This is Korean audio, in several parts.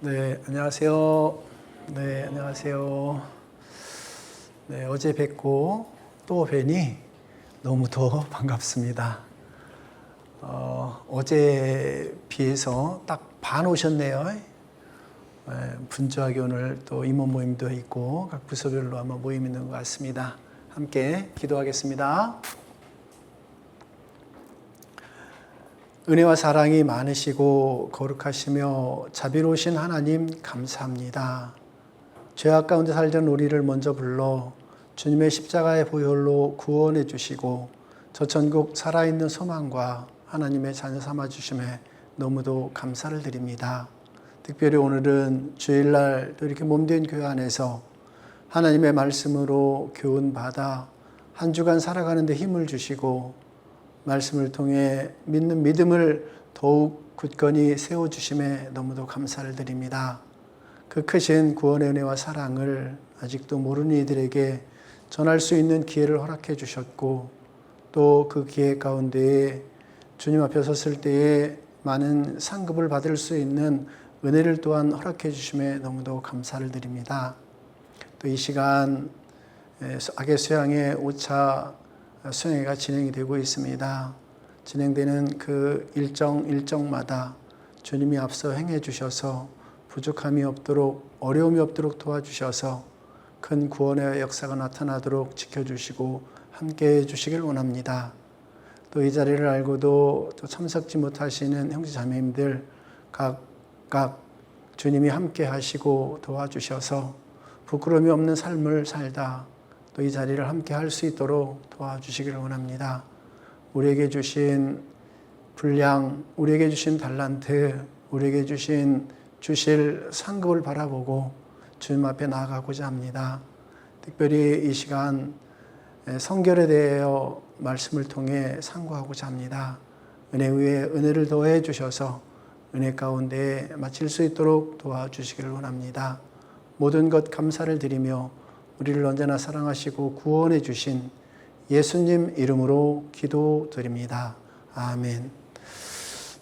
네, 안녕하세요. 네, 안녕하세요. 네, 어제 뵙고 또 뵈니 너무 더 반갑습니다. 어제 비해서 딱 반 오셨네요. 분주하게 오늘 또 임원 모임도 있고 각 부서별로 아마 모임 있는 것 같습니다. 함께 기도하겠습니다. 은혜와 사랑이 많으시고 거룩하시며 자비로우신 하나님 감사합니다. 죄악 가운데 살던 우리를 먼저 불러 주님의 십자가의 보혈로 구원해 주시고 저 천국 살아있는 소망과 하나님의 자녀 삼아 주심에 너무도 감사를 드립니다. 특별히 오늘은 주일날 또 이렇게 몸된 교회 안에서 하나님의 말씀으로 교훈받아 한 주간 살아가는 데 힘을 주시고 말씀을 통해 믿는 믿음을 더욱 굳건히 세워주심에 너무도 감사를 드립니다. 그 크신 구원의 은혜와 사랑을 아직도 모르는 이들에게 전할 수 있는 기회를 허락해 주셨고 또 그 기회 가운데에 주님 앞에 섰을 때에 많은 상급을 받을 수 있는 은혜를 또한 허락해 주심에 너무도 감사를 드립니다. 또 이 시간 악의 수양의 5차 수양회가 진행이 되고 있습니다. 진행되는 그 일정마다 주님이 앞서 행해 주셔서 부족함이 없도록 어려움이 없도록 도와주셔서 큰 구원의 역사가 나타나도록 지켜주시고 함께해 주시길 원합니다. 또 이 자리를 알고도 또 참석지 못하시는 형제 자매님들 각각 주님이 함께 하시고 도와주셔서 부끄러움이 없는 삶을 살다 또 이 자리를 함께 할 수 있도록 도와주시기를 원합니다. 우리에게 주신 분량, 우리에게 주신 달란트, 우리에게 주실 상급을 바라보고 주님 앞에 나아가고자 합니다. 특별히 이 시간 성결에 대하여 말씀을 통해 상고하고자 합니다. 은혜 위에 은혜를 더해 주셔서 은혜 가운데 마칠 수 있도록 도와주시기를 원합니다. 모든 것 감사를 드리며 우리를 언제나 사랑하시고 구원해 주신 예수님 이름으로 기도드립니다. 아멘.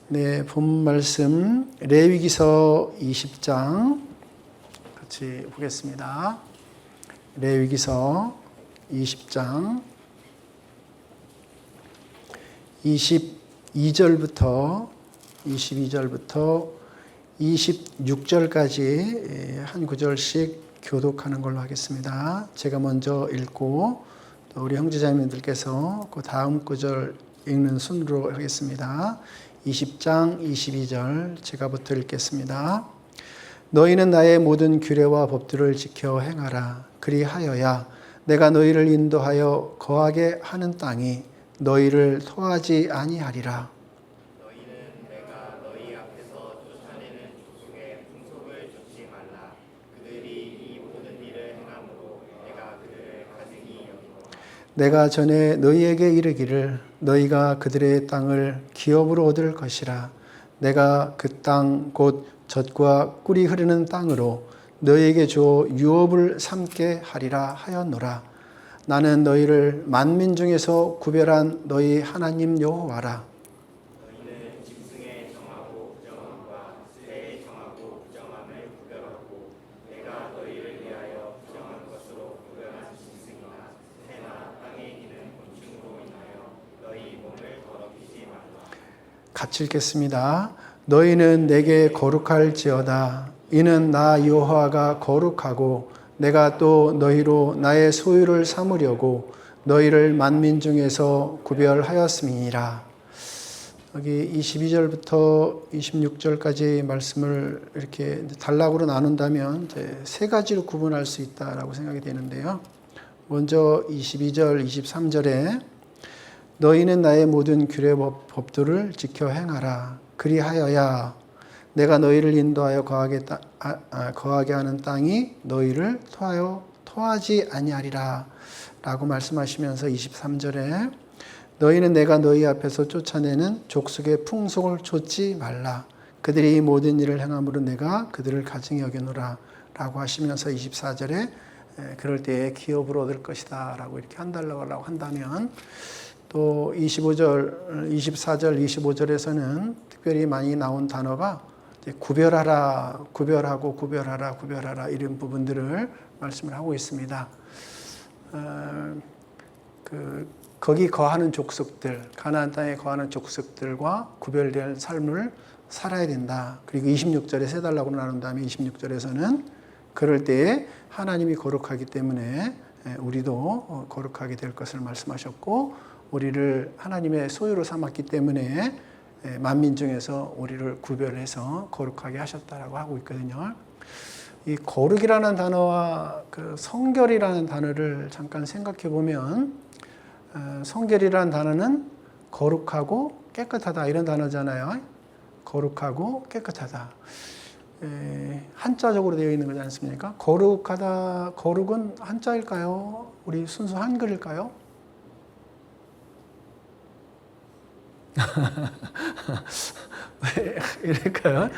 네, 본 말씀 레위기서 20장 같이 보겠습니다. 레위기서 20장 22절부터 26절까지 한 구절씩 교독하는 걸로 하겠습니다. 제가 먼저 읽고 또 우리 형제자매님들께서 그 다음 구절 읽는 순으로 하겠습니다. 20장 22절 제가부터 읽겠습니다. 너희는 나의 모든 규례와 법들을 지켜 행하라. 그리하여야 내가 너희를 인도하여 거하게 하는 땅이 너희를 토하지 아니하리라. 너희는 내가 너희 앞에서 쫓아내는 족속의 풍속을 좇지 말라. 그들이 이 모든 일을 행함으로 내가 그들을 가증히 여기노라. 내가 전에 너희에게 이르기를 너희가 그들의 땅을 기업으로 얻을 것이라. 내가 그 땅 곧 젖과 꿀이 흐르는 땅으로 너희에게 주어 유업을 삼게 하리라 하였노라. 나는 너희를 만민 중에서 구별한 너희 하나님 여호와라. 너희는 짐승의 정하고 부정함과 새의 정하고 부정함을 구별하고 내가 너희를 위하여 부정한 것으로 구별한 짐승이나 새나 땅에 기는 곤충으로 인하여 너희 몸을 더럽히지 말라. 같이 읽겠습니다. 너희는 내게 거룩할지어다. 이는 나 여호와가 거룩하고 내가 또 너희로 나의 소유를 삼으려고 너희를 만민 중에서 구별하였음이니라. 여기 22절부터 26절까지 말씀을 이렇게 단락으로 나눈다면 이제 세 가지로 구분할 수 있다라고 생각이 되는데요. 먼저 22절, 23절에 너희는 나의 모든 규례 법도를 지켜 행하라. 그리하여야 내가 너희를 인도하여 거하게 하는 땅이 너희를 토하지 아니하리라 라고 말씀하시면서 23절에 너희는 내가 너희 앞에서 쫓아내는 족속의 풍속을 좇지 말라. 그들이 이 모든 일을 행함으로 내가 그들을 가증히 여기노라 라고 하시면서 24절에 그럴 때에 기업으로 얻을 것이다 라고 이렇게 한달라고 한다면 또 24절, 25절에서는 특별히 많이 나온 단어가 이제 구별하라, 구별하고 구별하라, 구별하라 이런 부분들을 말씀을 하고 있습니다. 거기 거하는 족속들, 가나안 땅에 거하는 족속들과 구별된 삶을 살아야 된다. 그리고 26절에 세 달락으로 나눈 다음에 26절에서는 그럴 때에 하나님이 거룩하기 때문에 우리도 거룩하게 될 것을 말씀하셨고, 우리를 하나님의 소유로 삼았기 때문에 만민 중에서 우리를 구별해서 거룩하게 하셨다라고 하고 있거든요. 이 거룩이라는 단어와 그 성결이라는 단어를 잠깐 생각해 보면, 성결이라는 단어는 거룩하고 깨끗하다 이런 단어잖아요. 거룩하고 깨끗하다. 한자적으로 되어 있는 거지 않습니까? 거룩하다, 거룩은 한자일까요? 우리 순수 한글일까요? 왜 이럴까요?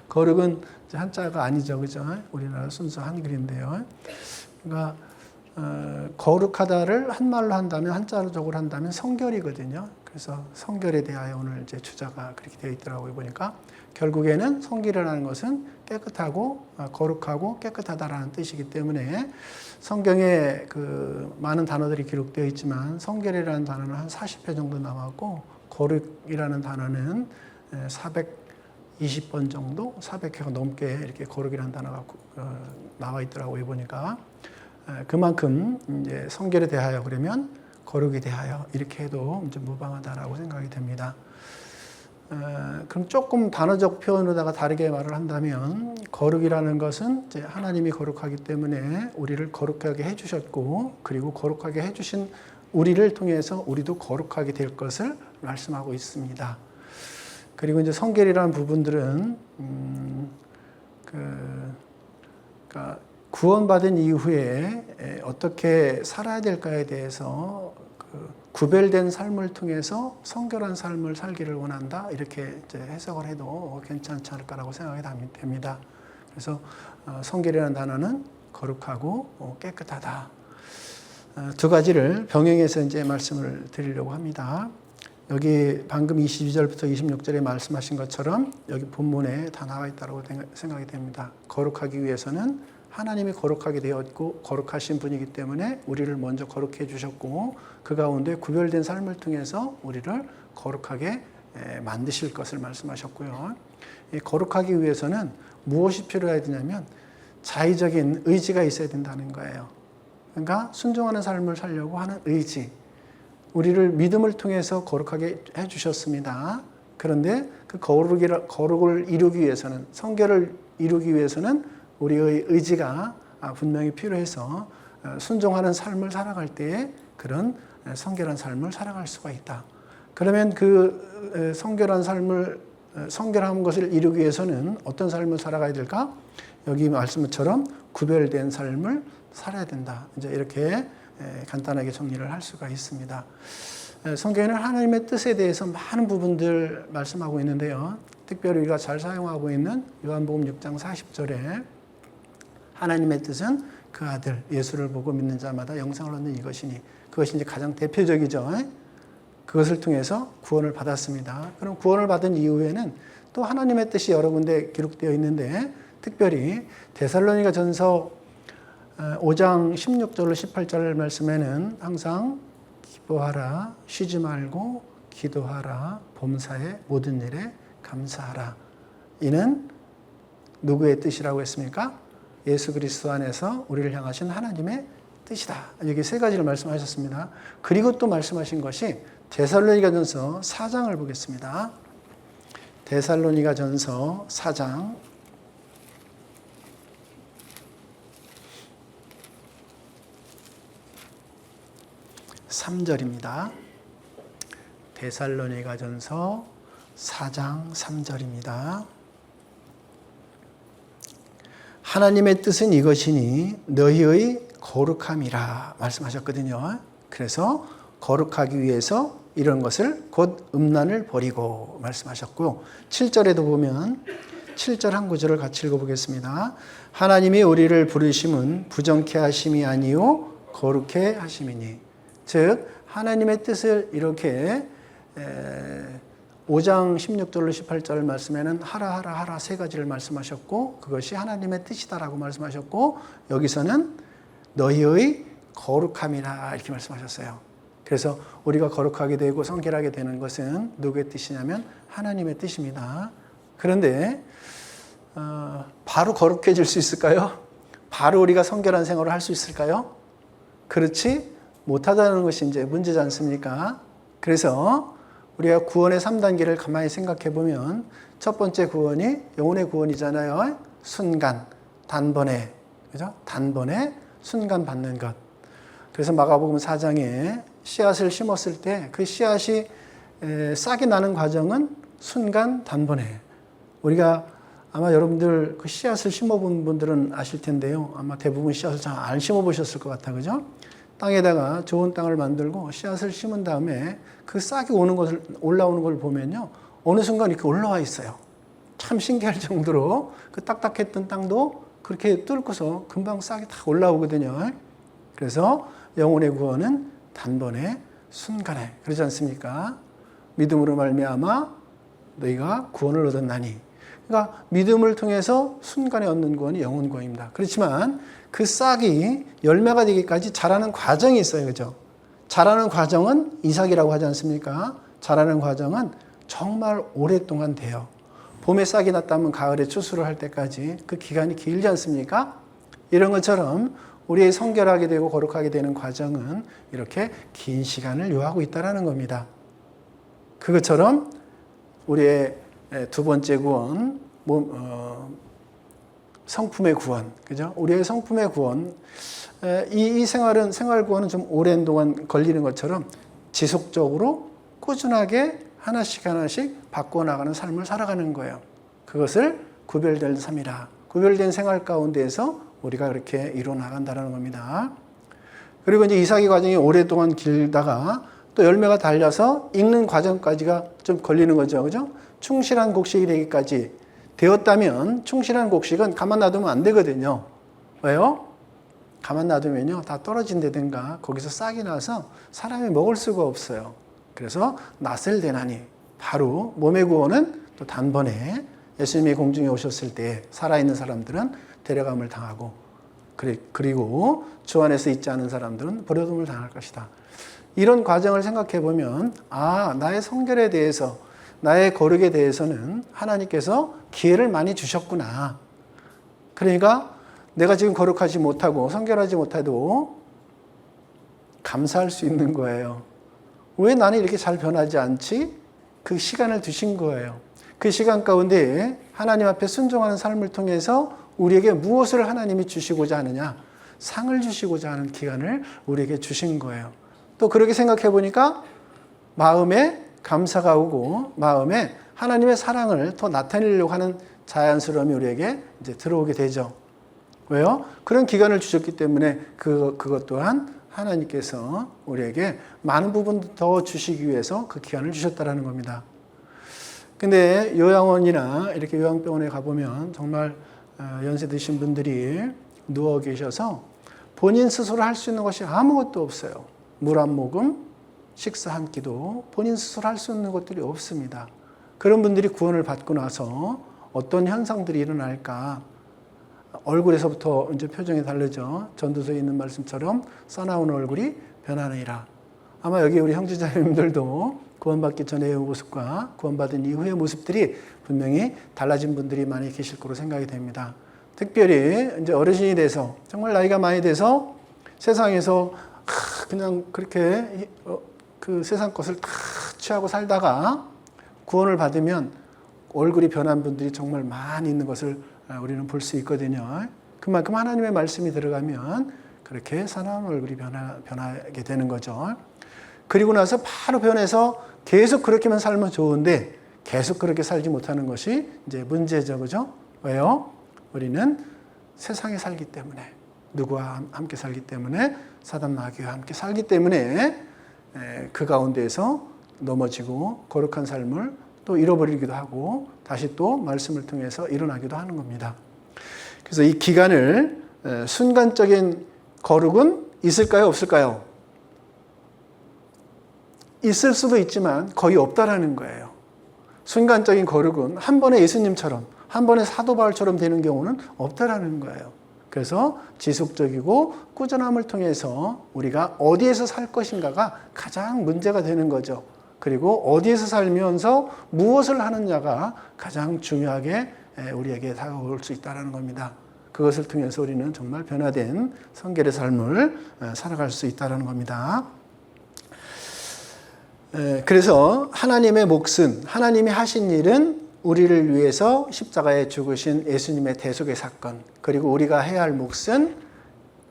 거룩은 한자가 아니죠, 그죠? 우리나라 순수 한글인데요. 그러니까 거룩하다를 한말로 한다면, 한자적으로 한다면 성결이거든요. 그래서 성결에 대하여 오늘 이제 주자가 그렇게 되어 있더라고요, 보니까. 결국에는 성결이라는 것은 깨끗하고 거룩하고 깨끗하다라는 뜻이기 때문에 성경에 그 많은 단어들이 기록되어 있지만 성결이라는 단어는 한 40회 정도 나왔고, 거룩이라는 단어는 420번 정도, 400회가 넘게 이렇게 거룩이라는 단어가 나와 있더라고요, 보니까. 그만큼 이제 성결에 대하여 그러면 거룩에 대하여 이렇게 해도 이제 무방하다라고 생각이 됩니다. 그럼 조금 단어적 표현으로다가 다르게 말을 한다면, 거룩이라는 것은 이제 하나님이 거룩하기 때문에 우리를 거룩하게 해주셨고, 그리고 거룩하게 해주신 우리를 통해서 우리도 거룩하게 될 것을 말씀하고 있습니다. 그리고 이제 성결이라는 부분들은 그러니까 구원받은 이후에 어떻게 살아야 될까에 대해서 구별된 삶을 통해서 성결한 삶을 살기를 원한다, 이렇게 이제 해석을 해도 괜찮지 않을까라고 생각이 됩니다. 그래서 성결이라는 단어는 거룩하고 깨끗하다, 두 가지를 병행해서 이제 말씀을 드리려고 합니다. 여기 방금 22절부터 26절에 말씀하신 것처럼 여기 본문에 다 나와 있다고 생각이 됩니다. 거룩하기 위해서는 하나님이 거룩하게 되었고 거룩하신 분이기 때문에 우리를 먼저 거룩해 주셨고, 그 가운데 구별된 삶을 통해서 우리를 거룩하게 만드실 것을 말씀하셨고요. 거룩하기 위해서는 무엇이 필요해야 되냐면 자의적인 의지가 있어야 된다는 거예요. 그러니까 순종하는 삶을 살려고 하는 의지. 우리를 믿음을 통해서 거룩하게 해주셨습니다. 그런데 그 거룩을 이루기 위해서는, 성결을 이루기 위해서는 우리의 의지가 분명히 필요해서 순종하는 삶을 살아갈 때에 그런 성결한 삶을 살아갈 수가 있다. 그러면 그 성결한 것을 이루기 위해서는 어떤 삶을 살아가야 될까? 여기 말씀처럼 구별된 삶을 살아야 된다. 이제 이렇게 간단하게 정리를 할 수가 있습니다. 성경에는 하나님의 뜻에 대해서 많은 부분들 말씀하고 있는데요. 특별히 우리가 잘 사용하고 있는 요한복음 6장 40절에 하나님의 뜻은 그 아들 예수를 보고 믿는 자마다 영생을 얻는 이것이니, 그것이 이제 가장 대표적이죠. 그것을 통해서 구원을 받았습니다. 그럼 구원을 받은 이후에는 또 하나님의 뜻이 여러 군데 기록되어 있는데, 특별히 데살로니가 전서 5장 16절로 18절 말씀에는 항상 기도하라, 쉬지 말고 기도하라, 범사에 모든 일에 감사하라. 이는 누구의 뜻이라고 했습니까? 예수 그리스도 안에서 우리를 향하신 하나님의 뜻이다. 여기 세 가지를 말씀하셨습니다. 그리고 또 말씀하신 것이 데살로니가전서 4장을 보겠습니다. 데살로니가전서 4장 3절입니다. 데살로니가전서 4장 3절입니다. 하나님의 뜻은 이것이니 너희의 거룩함이라 말씀하셨거든요. 그래서 거룩하기 위해서 이런 것을 곧 음란을 버리고 말씀하셨고, 7절에도 보면 7절 한 구절을 같이 읽어보겠습니다. 하나님이 우리를 부르심은 부정케 하심이 아니요 거룩케 하심이니. 즉 하나님의 뜻을 이렇게 5장 16절로 18절 말씀에는 하라 하라 하라 세 가지를 말씀하셨고 그것이 하나님의 뜻이다라고 말씀하셨고 여기서는 너희의 거룩함이라 이렇게 말씀하셨어요. 그래서 우리가 거룩하게 되고 성결하게 되는 것은 누구의 뜻이냐면 하나님의 뜻입니다. 그런데 바로 거룩해질 수 있을까요? 바로 우리가 성결한 생활을 할 수 있을까요? 그렇지 못하다는 것이 이제 문제지 않습니까? 그래서 우리가 구원의 3단계를 가만히 생각해 보면 첫 번째 구원이 영혼의 구원이잖아요. 순간, 단번에, 그죠? 단번에 순간 받는 것. 그래서 마가복음 4장에 씨앗을 심었을 때 그 씨앗이 싹이 나는 과정은 순간, 단번에. 우리가 아마 여러분들 그 씨앗을 심어본 분들은 아실 텐데요. 아마 대부분 씨앗을 잘 안 심어보셨을 것 같아, 그죠? 땅에다가 좋은 땅을 만들고 씨앗을 심은 다음에 그 싹이 올라오는 걸 보면요. 어느 순간 이렇게 올라와 있어요. 참 신기할 정도로 그 딱딱했던 땅도 그렇게 뚫고서 금방 싹이 다 올라오거든요. 그래서 영혼의 구원은 단번에 순간에 그러지 않습니까? 믿음으로 말미암아 너희가 구원을 얻었나니. 그러니까 믿음을 통해서 순간에 얻는 구원이 영혼 구원입니다. 그렇지만 그 싹이 열매가 되기까지 자라는 과정이 있어요. 그죠? 자라는 과정은 이삭이라고 하지 않습니까? 자라는 과정은 정말 오랫동안 돼요. 봄에 싹이 났다면 가을에 추수를 할 때까지 그 기간이 길지 않습니까? 이런 것처럼 우리의 성결하게 되고 거룩하게 되는 과정은 이렇게 긴 시간을 요하고 있다는 겁니다. 그것처럼 우리의 두 번째 구원, 성품의 구원, 그죠? 우리의 성품의 구원, 이 생활 구원은 좀 오랜 동안 걸리는 것처럼 지속적으로 꾸준하게 하나씩 바꿔나가는 삶을 살아가는 거예요. 그것을 구별된 삶이라. 구별된 생활 가운데에서 우리가 그렇게 이루어나간다는 겁니다. 그리고 이제 이삭의 과정이 오랫동안 길다가 또 열매가 달려서 익는 과정까지가 좀 걸리는 거죠. 그죠? 충실한 곡식이 되기까지 되었다면 충실한 곡식은 가만 놔두면 안 되거든요. 왜요? 가만 놔두면요. 다 떨어진다든가 거기서 싹이 나서 사람이 먹을 수가 없어요. 그래서 낫을 대나니 바로 몸의 구원은 또 단번에 예수님이 공중에 오셨을 때 살아있는 사람들은 데려감을 당하고 그리고 주 안에서 있지 않은 사람들은 버려둠을 당할 것이다. 이런 과정을 생각해 보면 나의 성결에 대해서 나의 거룩에 대해서는 하나님께서 기회를 많이 주셨구나. 그러니까 내가 지금 거룩하지 못하고 성결하지 못해도 감사할 수 있는 거예요. 왜 나는 이렇게 잘 변하지 않지? 그 시간을 두신 거예요. 그 시간 가운데 하나님 앞에 순종하는 삶을 통해서 우리에게 무엇을 하나님이 주시고자 하느냐? 상을 주시고자 하는 기간을 우리에게 주신 거예요. 또 그렇게 생각해 보니까 마음에 감사가 오고 마음에 하나님의 사랑을 더 나타내려고 하는 자연스러움이 우리에게 이제 들어오게 되죠. 왜요? 그런 기간을 주셨기 때문에 그것 또한 하나님께서 우리에게 많은 부분 더 주시기 위해서 그 기간을 주셨다는 겁니다. 근데 요양원이나 이렇게 요양병원에 가보면 정말 연세 드신 분들이 누워 계셔서 본인 스스로 할 수 있는 것이 아무것도 없어요. 물 한 모금, 식사 한 끼도 본인 스스로 할 수 있는 것들이 없습니다. 그런 분들이 구원을 받고 나서 어떤 현상들이 일어날까? 얼굴에서부터 이제 표정이 다르죠. 전도서에 있는 말씀처럼 써나온 얼굴이 변하느니라. 아마 여기 우리 형제자매님들도 구원받기 전의 모습과 구원받은 이후의 모습들이 분명히 달라진 분들이 많이 계실 거로 생각이 됩니다. 특별히 이제 어르신이 돼서 정말 나이가 많이 돼서 세상에서 그냥 그렇게 그 세상 것을 다 취하고 살다가 구원을 받으면 얼굴이 변한 분들이 정말 많이 있는 것을 우리는 볼 수 있거든요. 그만큼 하나님의 말씀이 들어가면 그렇게 사나운 얼굴이 변하게 되는 거죠. 그리고 나서 바로 변해서 계속 그렇게만 살면 좋은데 계속 그렇게 살지 못하는 것이 이제 문제죠. 그죠? 왜요? 우리는 세상에 살기 때문에 누구와 함께 살기 때문에 사단 마귀와 함께 살기 때문에 그 가운데에서 넘어지고 거룩한 삶을 또 잃어버리기도 하고 다시 또 말씀을 통해서 일어나기도 하는 겁니다. 그래서 이 기간을 순간적인 거룩은 있을까요? 없을까요? 있을 수도 있지만 거의 없다라는 거예요. 순간적인 거룩은 한 번에 예수님처럼, 한 번에 사도 바울처럼 되는 경우는 없다라는 거예요. 그래서 지속적이고 꾸준함을 통해서 우리가 어디에서 살 것인가가 가장 문제가 되는 거죠. 그리고 어디에서 살면서 무엇을 하느냐가 가장 중요하게 우리에게 다가올 수 있다는 겁니다. 그것을 통해서 우리는 정말 변화된 성결의 삶을 살아갈 수 있다는 겁니다. 그래서 하나님의 몫은, 하나님이 하신 일은 우리를 위해서 십자가에 죽으신 예수님의 대속의 사건, 그리고 우리가 해야 할 몫은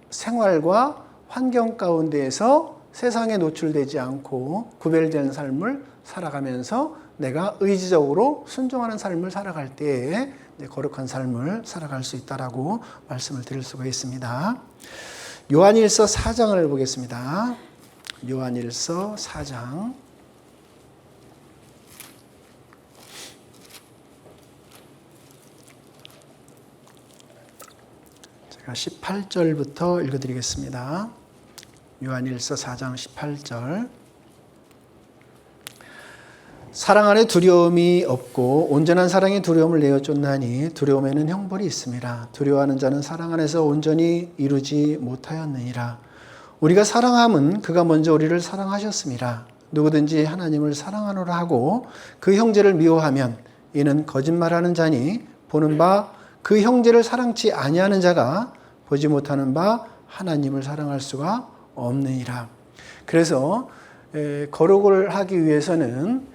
생활과 환경 가운데에서 세상에 노출되지 않고 구별되는 삶을 살아가면서 내가 의지적으로 순종하는 삶을 살아갈 때에 거룩한 삶을 살아갈 수 있다라고 말씀을 드릴 수가 있습니다. 요한일서 4장을 보겠습니다. 요한일서 4장. 제가 18절부터 읽어드리겠습니다. 요한일서 4장 18절. 사랑 안에 두려움이 없고 온전한 사랑이 두려움을 내어 쫓나니 두려움에는 형벌이 있음이라. 두려워하는 자는 사랑 안에서 온전히 이루지 못하였느니라. 우리가 사랑함은 그가 먼저 우리를 사랑하셨음이라. 누구든지 하나님을 사랑하노라 하고 그 형제를 미워하면 이는 거짓말하는 자니 보는 바 그 형제를 사랑치 아니하는 자가 보지 못하는 바 하나님을 사랑할 수가 없느니라. 그래서 거룩을 하기 위해서는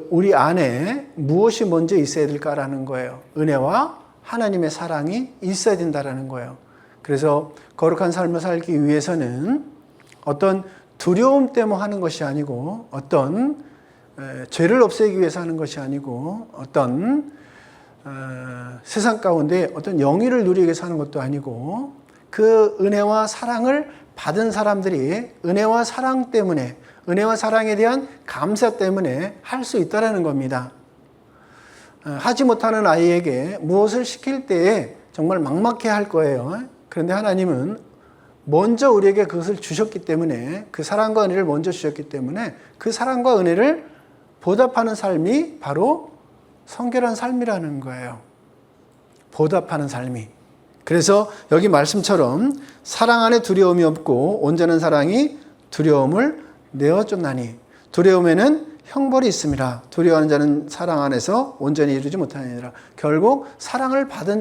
우리 안에 무엇이 먼저 있어야 될까라는 거예요. 은혜와 하나님의 사랑이 있어야 된다라는 거예요. 그래서 거룩한 삶을 살기 위해서는 어떤 두려움 때문에 하는 것이 아니고, 어떤 죄를 없애기 위해서 하는 것이 아니고, 어떤 세상 가운데 어떤 영예를 누리기 위해서 하는 것도 아니고, 그 은혜와 사랑을 받은 사람들이 은혜와 사랑 때문에, 은혜와 사랑에 대한 감사 때문에 할 수 있다는 겁니다. 하지 못하는 아이에게 무엇을 시킬 때에 정말 막막해 할 거예요. 그런데 하나님은 먼저 우리에게 그것을 주셨기 때문에, 그 사랑과 은혜를 먼저 주셨기 때문에 그 사랑과 은혜를 보답하는 삶이 바로 성결한 삶이라는 거예요. 보답하는 삶이. 그래서 여기 말씀처럼 사랑 안에 두려움이 없고 온전한 사랑이 두려움을 내어 쫓나니 두려움에는 형벌이 있음이라. 두려워하는 자는 사랑 안에서 온전히 이루지 못하느니라. 결국 사랑을 받은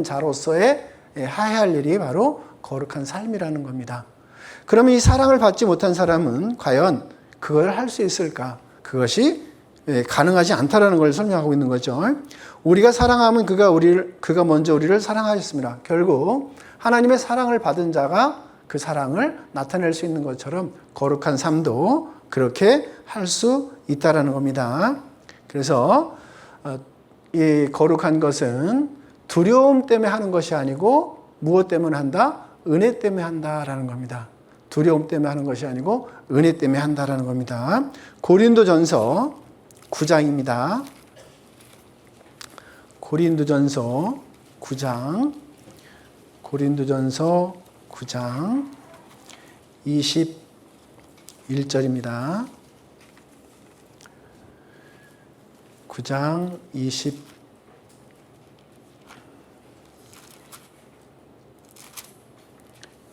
자로서의 해야 할 일이 바로 거룩한 삶이라는 겁니다. 그러면 이 사랑을 받지 못한 사람은 과연 그걸 할 수 있을까? 그것이 가능하지 않다라는 걸 설명하고 있는 거죠. 우리가 사랑하면 그가 먼저 우리를 사랑하셨습니다. 결국 하나님의 사랑을 받은 자가 그 사랑을 나타낼 수 있는 것처럼 거룩한 삶도 그렇게 할 수 있다라는 겁니다. 그래서 이 거룩한 것은 두려움 때문에 하는 것이 아니고 무엇 때문에 한다? 은혜 때문에 한다라는 겁니다. 두려움 때문에 하는 것이 아니고 은혜 때문에 한다라는 겁니다. 고린도전서 9장입니다. 고린도전서 9장 21절입니다. 9장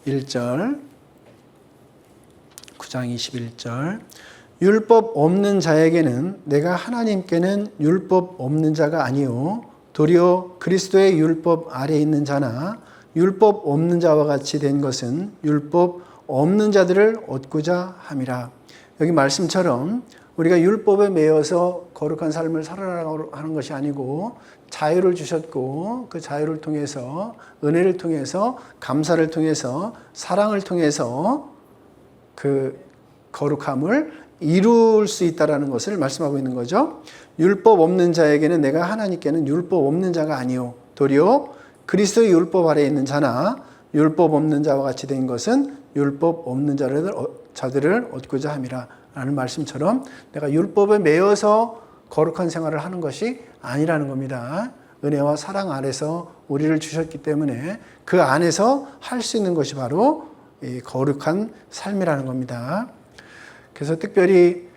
21절. 9장 21절. 율법 없는 자에게는 내가 하나님께는 율법 없는 자가 아니요 도리어 그리스도의 율법 아래에 있는 자나 율법 없는 자와 같이 된 것은 율법 없는 자들을 얻고자 함이라. 여기 말씀처럼 우리가 율법에 매여서 거룩한 삶을 살아가라고 하는 것이 아니고 자유를 주셨고 그 자유를 통해서 은혜를 통해서 감사를 통해서 사랑을 통해서 그 거룩함을 이룰 수 있다는 것을 말씀하고 있는 거죠. 율법 없는 자에게는 내가 하나님께는 율법 없는 자가 아니요 도리어 그리스도의 율법 아래에 있는 자나 율법 없는 자와 같이 된 것은 율법 없는 자들을 얻고자 함이라 라는 말씀처럼 내가 율법에 매여서 거룩한 생활을 하는 것이 아니라는 겁니다. 은혜와 사랑 안에서 우리를 주셨기 때문에 그 안에서 할 수 있는 것이 바로 이 거룩한 삶이라는 겁니다. 그래서 특별히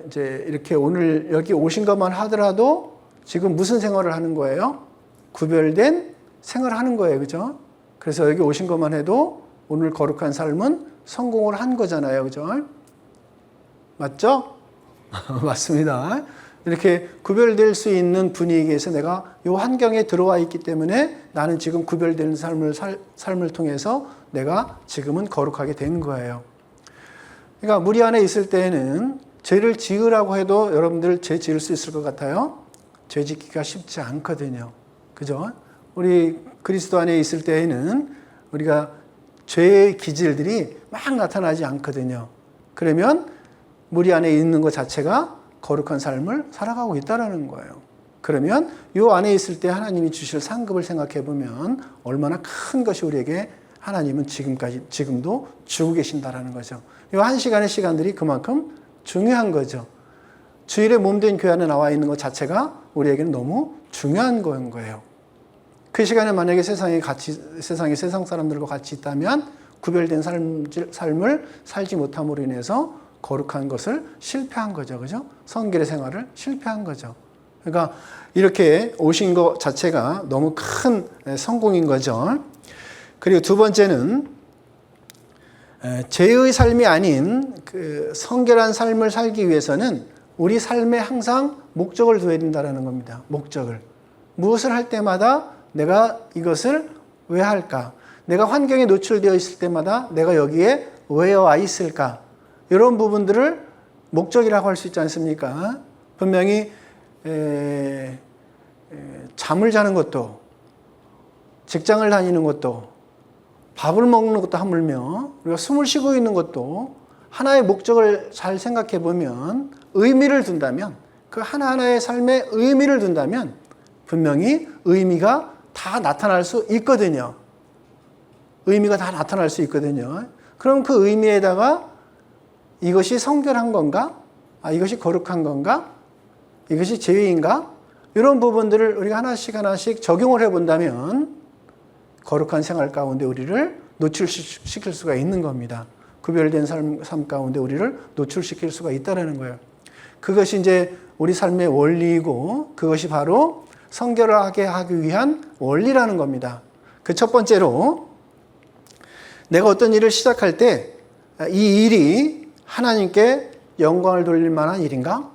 이제 이렇게 오늘 여기 오신 것만 하더라도 지금 무슨 생활을 하는 거예요? 구별된 생활을 하는 거예요. 그죠? 그래서 여기 오신 것만 해도 오늘 거룩한 삶은 성공을 한 거잖아요. 그죠? 맞죠? 맞습니다. 이렇게 구별될 수 있는 분위기에서 내가 이 환경에 들어와 있기 때문에 나는 지금 구별되는 삶을 통해서 내가 지금은 거룩하게 된 거예요. 그러니까 무리 안에 있을 때에는 죄를 지으라고 해도 여러분들 죄 지을 수 있을 것 같아요? 죄 짓기가 쉽지 않거든요. 그죠? 우리 그리스도 안에 있을 때에는 우리가 죄의 기질들이 막 나타나지 않거든요. 그러면 무리 안에 있는 것 자체가 거룩한 삶을 살아가고 있다는 거예요. 그러면 이 안에 있을 때 하나님이 주실 상급을 생각해 보면 얼마나 큰 것이 우리에게 하나님은 지금도 주고 계신다라는 거죠. 이 한 시간의 시간들이 그만큼 중요한 거죠. 주일에 몸된 교회 안에 나와 있는 것 자체가 우리에게는 너무 중요한 거예요. 그 시간에 만약에 세상 사람들과 같이 있다면 구별된 삶을 살지 못함으로 인해서 거룩한 것을 실패한 거죠. 그죠? 성결의 생활을 실패한 거죠. 그러니까 이렇게 오신 것 자체가 너무 큰 성공인 거죠. 그리고 두 번째는 죄의 삶이 아닌 그 성결한 삶을 살기 위해서는 우리 삶에 항상 목적을 둬야 된다는 겁니다. 목적을. 무엇을 할 때마다 내가 이것을 왜 할까? 내가 환경에 노출되어 있을 때마다 내가 여기에 왜 와 있을까? 이런 부분들을 목적이라고 할 수 있지 않습니까? 분명히 잠을 자는 것도, 직장을 다니는 것도, 밥을 먹는 것도 하물며 우리가 숨을 쉬고 있는 것도 하나의 목적을 잘 생각해 보면 의미를 둔다면, 그 하나하나의 삶에 의미를 둔다면 분명히 의미가 다 나타날 수 있거든요. 의미가 다 나타날 수 있거든요. 그럼 그 의미에다가 이것이 성결한 건가? 이것이 거룩한 건가? 이것이 죄인가? 이런 부분들을 우리가 하나씩 적용을 해본다면 거룩한 생활 가운데 우리를 노출시킬 수가 있는 겁니다. 구별된 삶 가운데 우리를 노출시킬 수가 있다는 거예요. 그것이 이제 우리 삶의 원리이고 그것이 바로 성결하게 하기 위한 원리라는 겁니다. 그 첫 번째로 내가 어떤 일을 시작할 때 이 일이 하나님께 영광을 돌릴 만한 일인가?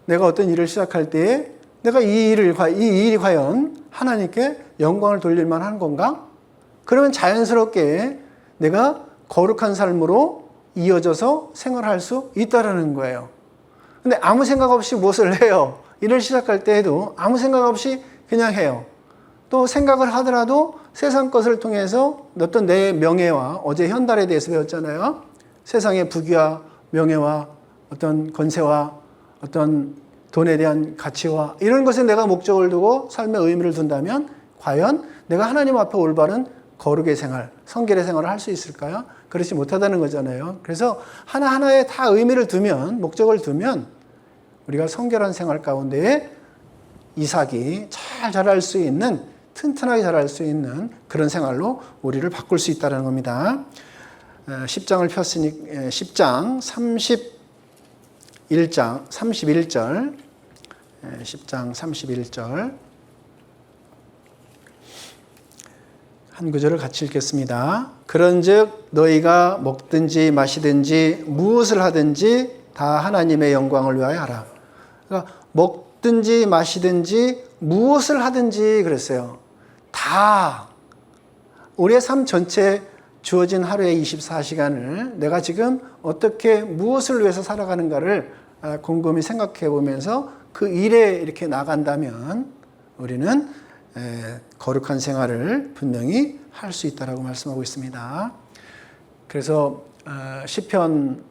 내가 어떤 일을 시작할 때 내가 이 일이 과연 하나님께 영광을 돌릴 만한 건가? 그러면 자연스럽게 내가 거룩한 삶으로 이어져서 생활할 수 있다는 거예요. 근데 아무 생각 없이 무엇을 해요? 일을 시작할 때에도 아무 생각 없이 그냥 해요. 또 생각을 하더라도 세상 것을 통해서 어떤 내 명예와 어제 현달에 대해서 배웠잖아요. 세상의 부귀와 명예와 어떤 권세와 어떤 돈에 대한 가치와 이런 것에 내가 목적을 두고 삶의 의미를 둔다면 과연 내가 하나님 앞에 올바른 거룩의 생활, 성결의 생활을 할 수 있을까요? 그렇지 못하다는 거잖아요. 그래서 하나하나에 다 의미를 두면, 목적을 두면 우리가 성결한 생활 가운데에 이삭이 잘 자랄 수 있는, 튼튼하게 자랄 수 있는 그런 생활로 우리를 바꿀 수 있다는 겁니다. 10장을 폈으니 10장 31절 10장 31절 한 구절을 같이 읽겠습니다. 그런즉 너희가 먹든지 마시든지 무엇을 하든지 다 하나님의 영광을 위하여 하라. 그러니까 먹든지 마시든지 무엇을 하든지 그랬어요. 다 우리의 삶 전체 주어진 하루의 24시간을 내가 지금 어떻게 무엇을 위해서 살아가는가를 곰곰이 생각해 보면서 그 일에 이렇게 나간다면 우리는 거룩한 생활을 분명히 할 수 있다라고 말씀하고 있습니다. 그래서 시편에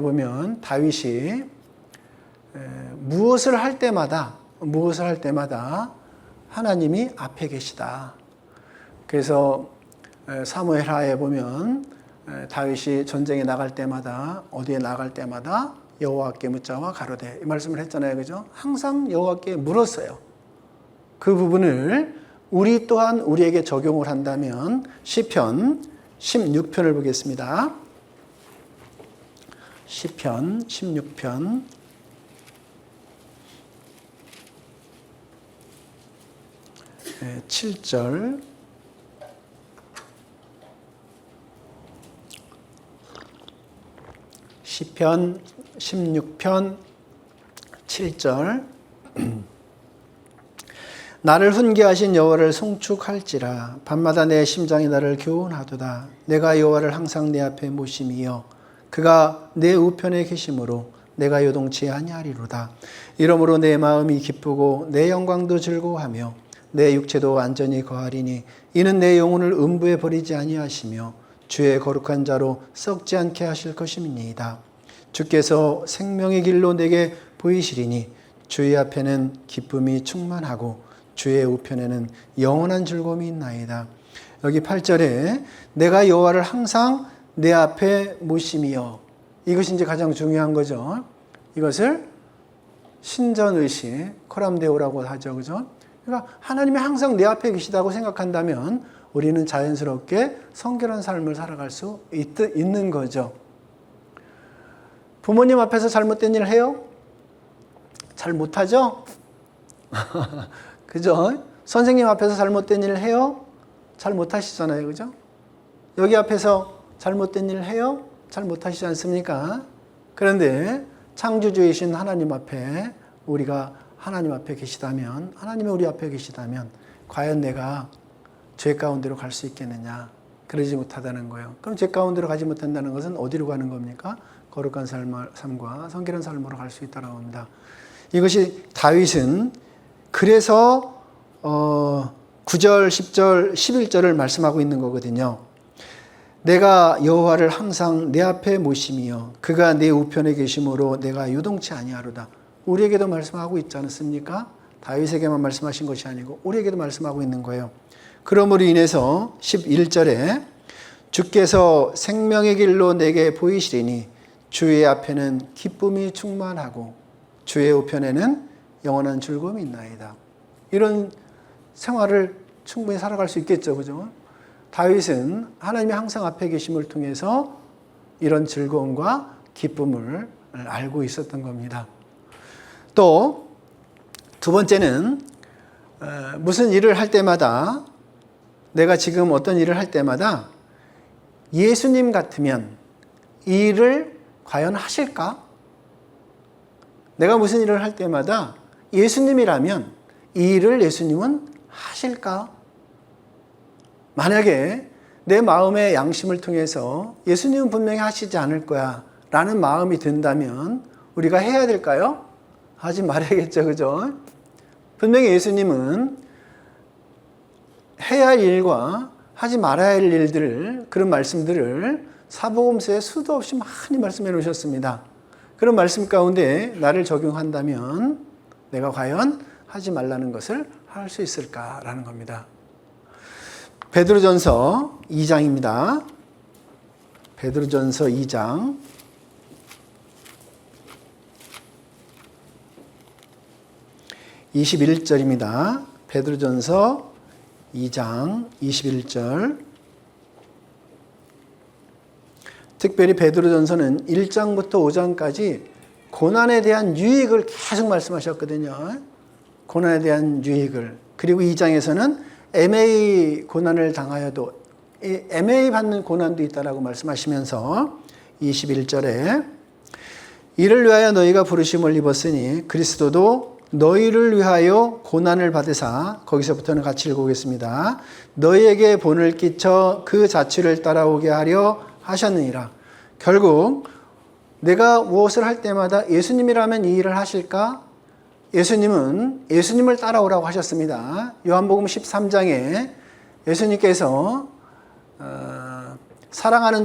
보면 다윗이 무엇을 할 때마다 하나님이 앞에 계시다. 그래서 사무엘하에 보면 다윗이 전쟁에 나갈 때마다 어디에 나갈 때마다 여호와께 묻자와 가로되 이 말씀을 했잖아요. 그죠? 항상 여호와께 물었어요. 그 부분을 우리 또한 우리에게 적용을 한다면 시편 16편을 보겠습니다. 시편 16편 7절 시편 16편 7절 나를 훈계하신 여호와를 송축할지라 밤마다 내 심장이 나를 교훈하도다. 내가 여호와를 항상 내 앞에 모심이여 그가 내 우편에 계심으로 내가 요동치 아니하리로다. 이러므로 내 마음이 기쁘고 내 영광도 즐거워하며 내 육체도 안전히 거하리니 이는 내 영혼을 음부에 버리지 아니하시며 주의 거룩한 자로 썩지 않게 하실 것임이니이다. 주께서 생명의 길로 내게 보이시리니 주의 앞에는 기쁨이 충만하고 주의 우편에는 영원한 즐거움이 있나이다. 여기 8절에 내가 여호와를 항상 내 앞에 모심이여, 이것이 이제 가장 중요한 거죠. 이것을 신전의식, 코람데오라고 하죠. 그죠? 그러니까 하나님이 항상 내 앞에 계시다고 생각한다면 우리는 자연스럽게 성결한 삶을 살아갈 수 있는 거죠. 부모님 앞에서 잘못된 일 해요? 잘 못하죠? 그죠? 선생님 앞에서 잘못된 일 해요? 잘 못하시잖아요. 그죠? 여기 앞에서 잘못된 일 해요? 잘 못하시지 않습니까? 그런데 창조주이신 하나님 앞에 우리가 하나님 앞에 계시다면, 하나님이 우리 앞에 계시다면 과연 내가 죄 가운데로 갈 수 있겠느냐? 그러지 못하다는 거예요. 그럼 죄 가운데로 가지 못한다는 것은 어디로 가는 겁니까? 거룩한 삶과 성결한 삶으로 갈 수 있다고 합니다. 이것이 다윗은 그래서 9절, 10절, 11절을 말씀하고 있는 거거든요. 내가 여호와를 항상 내 앞에 모심이여 그가 내 우편에 계심으로 내가 요동치 아니하로다. 우리에게도 말씀하고 있지 않습니까? 다윗에게만 말씀하신 것이 아니고 우리에게도 말씀하고 있는 거예요. 그러므로 인해서 11절에 주께서 생명의 길로 내게 보이시리니 주의 앞에는 기쁨이 충만하고 주의 우편에는 영원한 즐거움이 있나이다. 이런 생활을 충분히 살아갈 수 있겠죠. 그죠? 다윗은 하나님이 항상 앞에 계심을 통해서 이런 즐거움과 기쁨을 알고 있었던 겁니다. 또 두 번째는 무슨 일을 할 때마다 내가 지금 어떤 일을 할 때마다 예수님 같으면 이 일을 과연 하실까? 내가 무슨 일을 할 때마다 예수님이라면 이 일을 예수님은 하실까? 만약에 내 마음의 양심을 통해서 예수님은 분명히 하시지 않을 거야 라는 마음이 든다면 우리가 해야 될까요? 하지 말아야겠죠. 그죠? 분명히 예수님은 해야 할 일과 하지 말아야 할 일들을, 그런 말씀들을 사복음서에 수도 없이 많이 말씀해 놓으셨습니다. 그런 말씀 가운데 나를 적용한다면 내가 과연 하지 말라는 것을 할 수 있을까라는 겁니다. 베드로전서 2장입니다. 베드로전서 2장 21절입니다. 베드로전서 2장 21절. 특별히 베드로전서는 1장부터 5장까지 고난에 대한 유익을 계속 말씀하셨거든요. 고난에 대한 유익을. 그리고 2장에서는 MA 고난을 당하여도 MA 받는 고난도 있다라고 말씀하시면서 21절에 이를 위하여 너희가 부르심을 입었으니 그리스도도 너희를 위하여 고난을 받으사, 거기서부터는 같이 읽어보겠습니다. 너희에게 본을 끼쳐 그 자취를 따라오게 하려 하셨느니라. 결국 내가 무엇을 할 때마다 예수님이라면 이 일을 하실까? 예수님은 예수님을 따라오라고 하셨습니다. 요한복음 13장에 예수님께서 사랑하는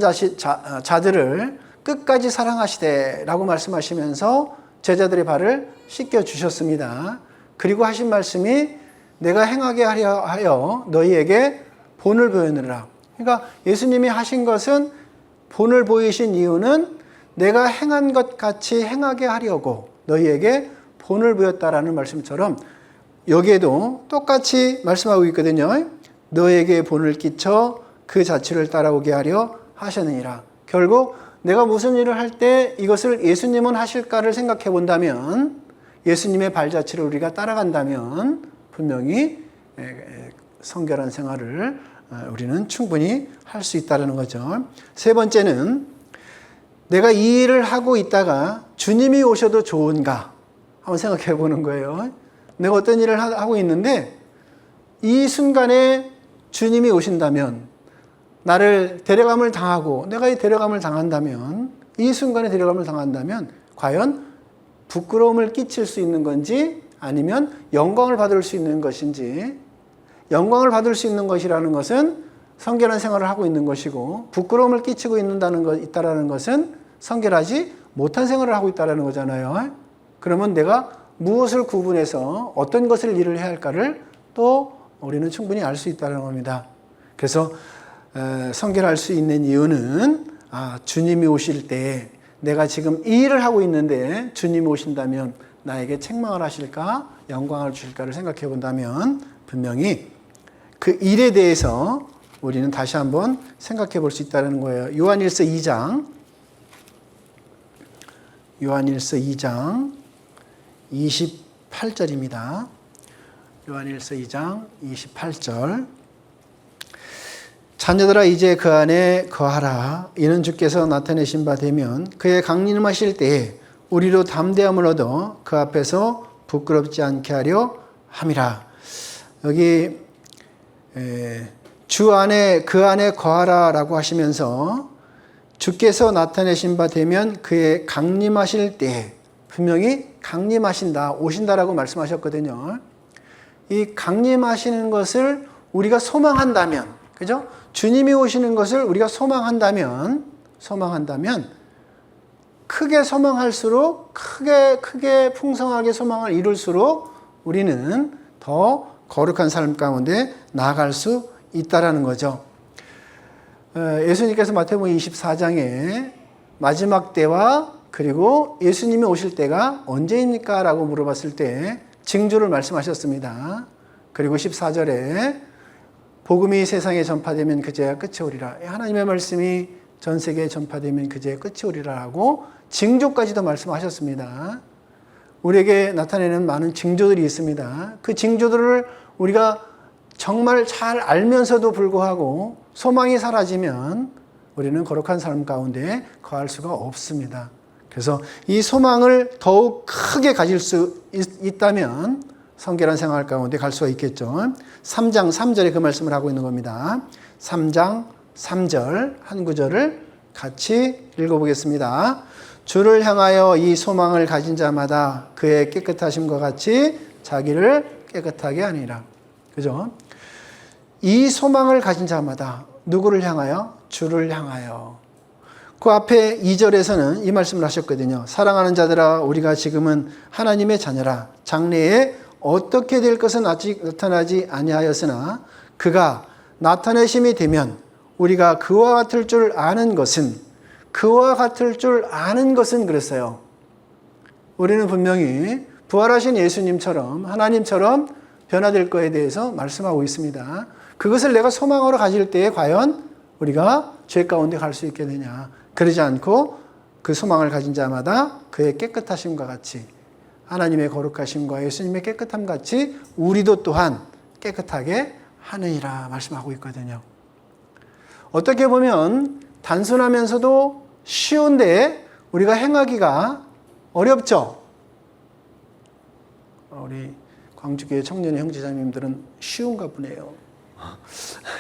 자들을 끝까지 사랑하시되 라고 말씀하시면서 제자들의 발을 씻겨주셨습니다. 그리고 하신 말씀이 내가 행하게 하려 하여 너희에게 본을 보여느라. 그러니까 예수님이 하신 것은 본을 보이신 이유는 내가 행한 것 같이 행하게 하려고 너희에게 본을 보였다라는 말씀처럼 여기에도 똑같이 말씀하고 있거든요. 너에게 본을 끼쳐 그 자취를 따라오게 하려 하셨느니라. 결국 내가 무슨 일을 할 때 이것을 예수님은 하실까를 생각해 본다면, 예수님의 발자취를 우리가 따라간다면 분명히 성결한 생활을 우리는 충분히 할 수 있다는 거죠. 세 번째는 내가 이 일을 하고 있다가 주님이 오셔도 좋은가 한번 생각해 보는 거예요. 내가 어떤 일을 하고 있는데 이 순간에 주님이 오신다면, 나를 데려감을 당하고 내가 이 데려감을 당한다면, 이 순간에 데려감을 당한다면 과연 부끄러움을 끼칠 수 있는 건지 아니면 영광을 받을 수 있는 것인지. 영광을 받을 수 있는 것이라는 것은 성결한 생활을 하고 있는 것이고, 부끄러움을 끼치고 있다는 것은 성결하지 못한 생활을 하고 있다는 거잖아요. 그러면 내가 무엇을 구분해서 어떤 것을 일을 해야 할까를 또 우리는 충분히 알 수 있다는 겁니다. 그래서 성결할 수 있는 이유는 주님이 오실 때, 내가 지금 이 일을 하고 있는데 주님이 오신다면 나에게 책망을 하실까 영광을 주실까를 생각해 본다면 분명히 그 일에 대해서 우리는 다시 한번 생각해 볼 수 있다는 거예요. 요한일서 2장 28절입니다. 요한일서 2장 28절. 자녀들아 이제 그 안에 거하라. 이는 주께서 나타내신 바 되면 그의 강림하실 때에 우리로 담대함을 얻어 그 앞에서 부끄럽지 않게 하려 함이라. 여기 주 안에 그 안에 거하라라고 하시면서 주께서 나타내신 바 되면 그의 강림하실 때에, 분명히 강림하신다, 오신다라고 말씀하셨거든요. 이 강림하시는 것을 우리가 소망한다면, 그죠? 주님이 오시는 것을 우리가 소망한다면 크게 소망할수록, 크게 풍성하게 소망을 이룰수록 우리는 더 거룩한 삶 가운데 나아갈 수 있다라는 거죠. 예수님께서 마태복음 24장에 마지막 때와 그리고 예수님이 오실 때가 언제입니까? 라고 물어봤을 때 징조를 말씀하셨습니다. 그리고 14절에 복음이 세상에 전파되면 그제야 끝이 오리라. 하나님의 말씀이 전 세계에 전파되면 그제야 끝이 오리라 하고 징조까지도 말씀하셨습니다. 우리에게 나타내는 많은 징조들이 있습니다. 그 징조들을 우리가 정말 잘 알면서도 불구하고 소망이 사라지면 우리는 거룩한 삶 가운데 거할 수가 없습니다. 그래서 이 소망을 더욱 크게 가질 수 있다면 성결한 생활 가운데 갈 수가 있겠죠. 3장 3절에 그 말씀을 하고 있는 겁니다. 3장 3절 한 구절을 같이 읽어보겠습니다. 주를 향하여 이 소망을 가진 자마다 그의 깨끗하심과 같이 자기를 깨끗하게 하니라. 그죠? 이 소망을 가진 자마다 누구를 향하여? 주를 향하여. 그 앞에 2절에서는 이 말씀을 하셨거든요. 사랑하는 자들아 우리가 지금은 하나님의 자녀라. 장래에 어떻게 될 것은 아직 나타나지 아니하였으나 그가 나타내심이 되면 우리가 그와 같을 줄 아는 것은 그랬어요. 우리는 분명히 부활하신 예수님처럼 하나님처럼 변화될 것에 대해서 말씀하고 있습니다. 그것을 내가 소망으로 가질 때에 과연 우리가 죄 가운데 갈 수 있게 되냐. 그러지 않고 그 소망을 가진 자마다 그의 깨끗하심과 같이 하나님의 거룩하심과 예수님의 깨끗함 같이 우리도 또한 깨끗하게 하느니라 말씀하고 있거든요. 어떻게 보면 단순하면서도 쉬운데 우리가 행하기가 어렵죠. 우리 광주교회 청년의 형제자매님들은 쉬운가 보네요.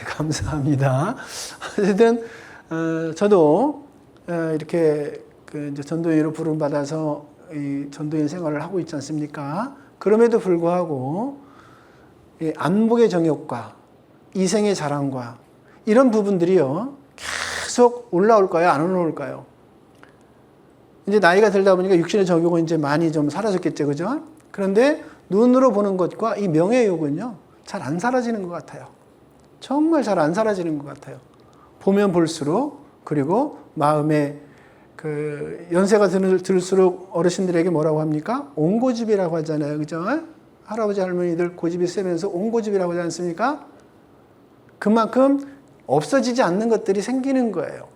감사합니다. 어쨌든 저도 이렇게 이제 전도인으로 부름 받아서 이 전도인 생활을 하고 있지 않습니까? 그럼에도 불구하고 이 안목의 정욕과 이생의 자랑과 이런 부분들이요 계속 올라올까요? 안 올라올까요? 이제 나이가 들다 보니까 육신의 정욕은 이제 많이 좀 사라졌겠죠, 그죠? 그런데 눈으로 보는 것과 이 명예욕은요 잘 안 사라지는 것 같아요. 정말 잘 안 사라지는 것 같아요. 보면 볼수록, 그리고 마음에 그 연세가 들수록 어르신들에게 뭐라고 합니까? 옹고집이라고 하잖아요. 그죠? 할아버지 할머니들 고집이 세면서 옹고집이라고 하지 않습니까? 그만큼 없어지지 않는 것들이 생기는 거예요.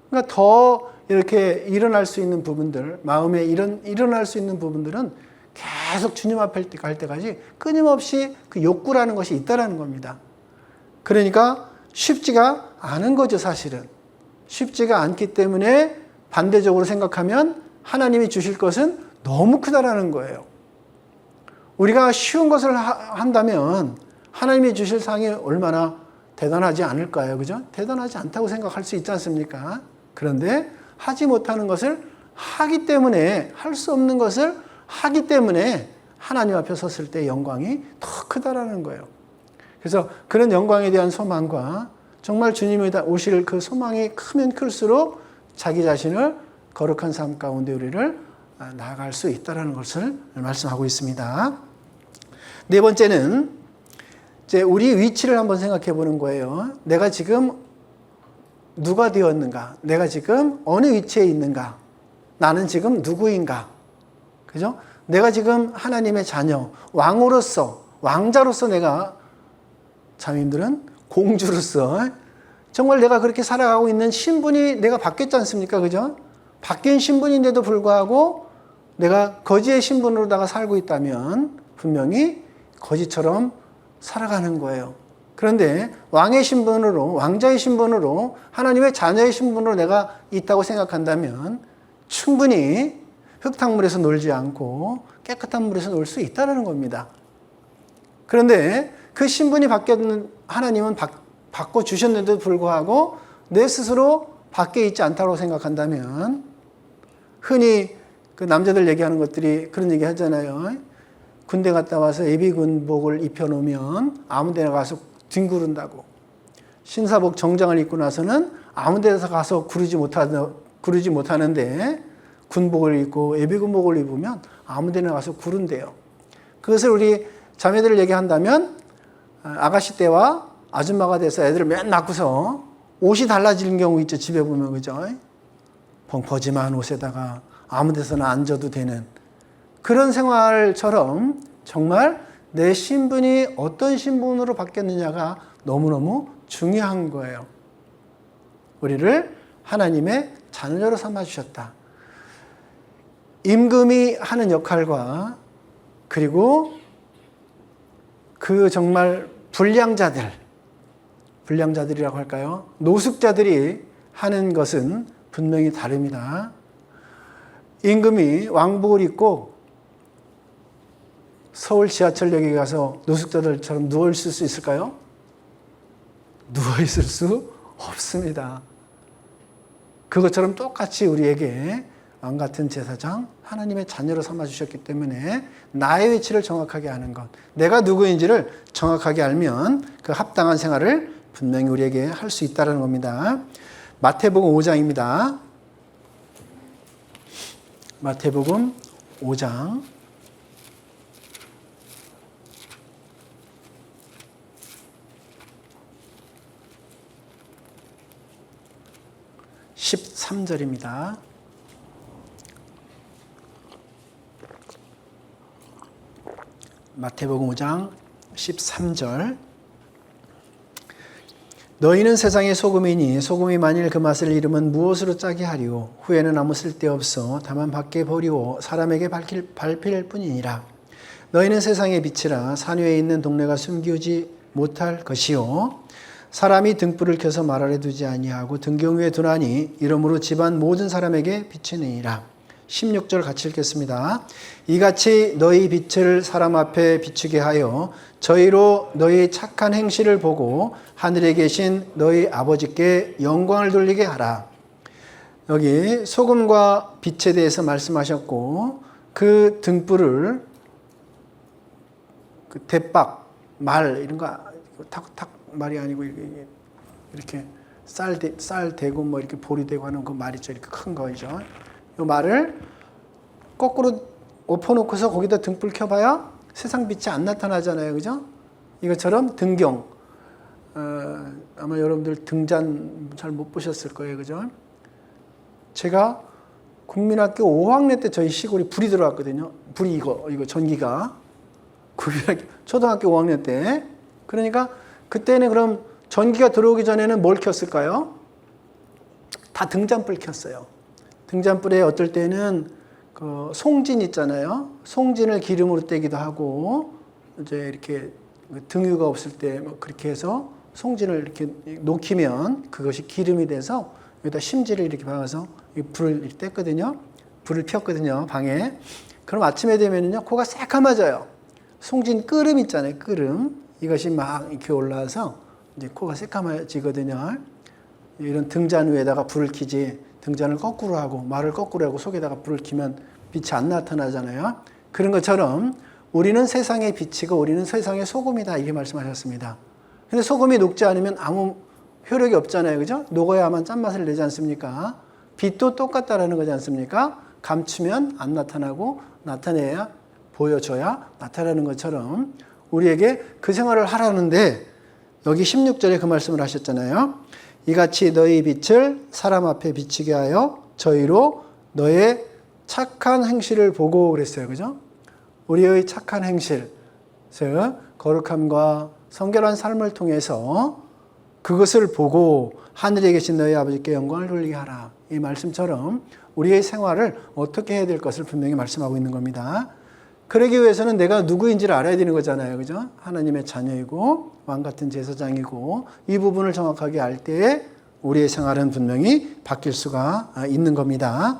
그러니까 더 이렇게 일어날 수 있는 부분들, 마음에 일어날 수 있는 부분들은 계속 주님 앞에 갈 때까지 끊임없이 그 욕구라는 것이 있다라는 겁니다. 그러니까 쉽지가 않은 거죠, 사실은. 쉽지가 않기 때문에 반대적으로 생각하면 하나님이 주실 것은 너무 크다라는 거예요. 우리가 쉬운 것을 한다면 하나님이 주실 상이 얼마나 대단하지 않을까요? 그죠? 대단하지 않다고 생각할 수 있지 않습니까? 그런데 하지 못하는 것을 하기 때문에, 할 수 없는 것을 하기 때문에 하나님 앞에 섰을 때 영광이 더 크다라는 거예요. 그래서 그런 영광에 대한 소망과 정말 주님이 오실 그 소망이 크면 클수록 자기 자신을 거룩한 삶 가운데 우리를 나아갈 수 있다는 것을 말씀하고 있습니다. 네 번째는 이제 우리 위치를 한번 생각해 보는 거예요. 내가 지금 누가 되었는가? 내가 지금 어느 위치에 있는가? 나는 지금 누구인가? 그죠? 내가 지금 하나님의 자녀, 왕으로서, 왕자로서 내가, 자매님들은 공주로서 정말 내가 그렇게 살아가고 있는 신분이 내가 바뀌었지 않습니까? 그죠? 바뀐 신분인데도 불구하고 내가 거지의 신분으로다가 살고 있다면 분명히 거지처럼 살아가는 거예요. 그런데 왕의 신분으로, 왕자의 신분으로, 하나님의 자녀의 신분으로 내가 있다고 생각한다면 충분히 흙탕물에서 놀지 않고 깨끗한 물에서 놀 수 있다는 겁니다. 그런데 그 신분이 바뀌었는 하나님은 바꿔주셨는데도 불구하고 내 스스로 밖에 있지 않다고 생각한다면 흔히 그 남자들 얘기하는 것들이 그런 얘기 하잖아요. 군대 갔다 와서 예비군복을 입혀놓으면 아무 데나 가서 뒹구른다고. 신사복 정장을 입고 나서는 아무 데서 가서 구르지 못하는데 군복을 입고 예비군복을 입으면 아무 데나 가서 구른대요. 그것을 우리 자매들을 얘기한다면 아가씨 때와 아줌마가 돼서 애들을 맨 낳고서 옷이 달라지는 경우 있죠. 집에 보면 그죠? 펑퍼짐한 옷에다가 아무 데서나 앉아도 되는 그런 생활처럼 정말 내 신분이 어떤 신분으로 바뀌었느냐가 너무너무 중요한 거예요. 우리를 하나님의 자녀로 삼아주셨다. 임금이 하는 역할과 그리고 그 정말 불량자들이라고 할까요? 노숙자들이 하는 것은 분명히 다릅니다. 임금이 왕복을 입고 서울 지하철역에 가서 노숙자들처럼 누워있을 수 있을까요? 누워있을 수 없습니다. 그것처럼 똑같이 우리에게 왕같은 제사장, 하나님의 자녀로 삼아주셨기 때문에 나의 위치를 정확하게 아는 것, 내가 누구인지를 정확하게 알면 그 합당한 생활을 분명히 우리에게 할 수 있다는 겁니다. 마태복음 5장입니다. 마태복음 5장 13절입니다. 마태복음 5장 13절. 너희는 세상의 소금이니 소금이 만일 그 맛을 잃으면 무엇으로 짜게 하리요? 후에는 아무 쓸데없어 다만 밖에 버리고 사람에게 밟힐 뿐이니라. 너희는 세상의 빛이라 산 위에 있는 동네가 숨기지 못할 것이요. 사람이 등불을 켜서 말 아래 두지 아니하고 등경 위에 두나니 이러므로 집안 모든 사람에게 비치느니라. 16절 같이 읽겠습니다. 이같이 너희 빛을 사람 앞에 비추게 하여 저희로 너희 착한 행실을 보고 하늘에 계신 너희 아버지께 영광을 돌리게 하라. 여기 소금과 빛에 대해서 말씀하셨고 그 등불을 그 대박, 말 이런 거 탁탁 말이 아니고 이렇게 쌀 대고 뭐 이렇게 보리 대고 하는 그 말 있죠. 이렇게 큰 거죠. 이 말을 거꾸로 엎어놓고서 거기다 등불 켜봐야 세상 빛이 안 나타나잖아요. 그죠? 이것처럼 등경. 아마 여러분들 등잔 잘 못 보셨을 거예요. 그죠? 제가 국민학교 5학년 때 저희 시골이 불이 들어왔거든요. 불이 이거 전기가. 국민학교, 초등학교 5학년 때. 그러니까 그때는 그럼 전기가 들어오기 전에는 뭘 켰을까요? 다 등잔불 켰어요. 등잔불에 어떨 때는 그 송진 있잖아요. 송진을 기름으로 떼기도 하고 이제 이렇게 등유가 없을 때 뭐 그렇게 해서 송진을 이렇게 녹이면 그것이 기름이 돼서 여기다 심지를 이렇게 박아서 불을 이렇게 뗐거든요. 불을 피웠거든요, 방에. 그럼 아침에 되면은요, 코가 새까매져요. 송진 끓음 있잖아요, 끓음. 이것이 막 이렇게 올라와서 이제 코가 새까매지거든요. 이런 등잔 위에다가 불을 켜지, 등잔을 거꾸로 하고 말을 거꾸로 하고 속에다가 불을 켜면 빛이 안 나타나잖아요. 그런 것처럼 우리는 세상의 빛이고 우리는 세상의 소금이다, 이렇게 말씀하셨습니다. 근데 소금이 녹지 않으면 아무 효력이 없잖아요. 그죠? 녹아야만 짠맛을 내지 않습니까? 빛도 똑같다라는 거지 않습니까? 감추면 안 나타나고 나타내야, 보여줘야 나타나는 것처럼 우리에게 그 생활을 하라는데, 여기 16절에 그 말씀을 하셨잖아요. 이같이 너희 빛을 사람 앞에 비치게 하여 저희로 너의 착한 행실을 보고, 그랬어요. 그죠? 우리의 착한 행실, 즉 거룩함과 성결한 삶을 통해서 그것을 보고 하늘에 계신 너희 아버지께 영광을 돌리게 하라. 이 말씀처럼 우리의 생활을 어떻게 해야 될 것을 분명히 말씀하고 있는 겁니다. 그러기 위해서는 내가 누구인지를 알아야 되는 거잖아요. 그죠? 하나님의 자녀이고 왕 같은 제사장이고, 이 부분을 정확하게 알 때에 우리의 생활은 분명히 바뀔 수가 있는 겁니다.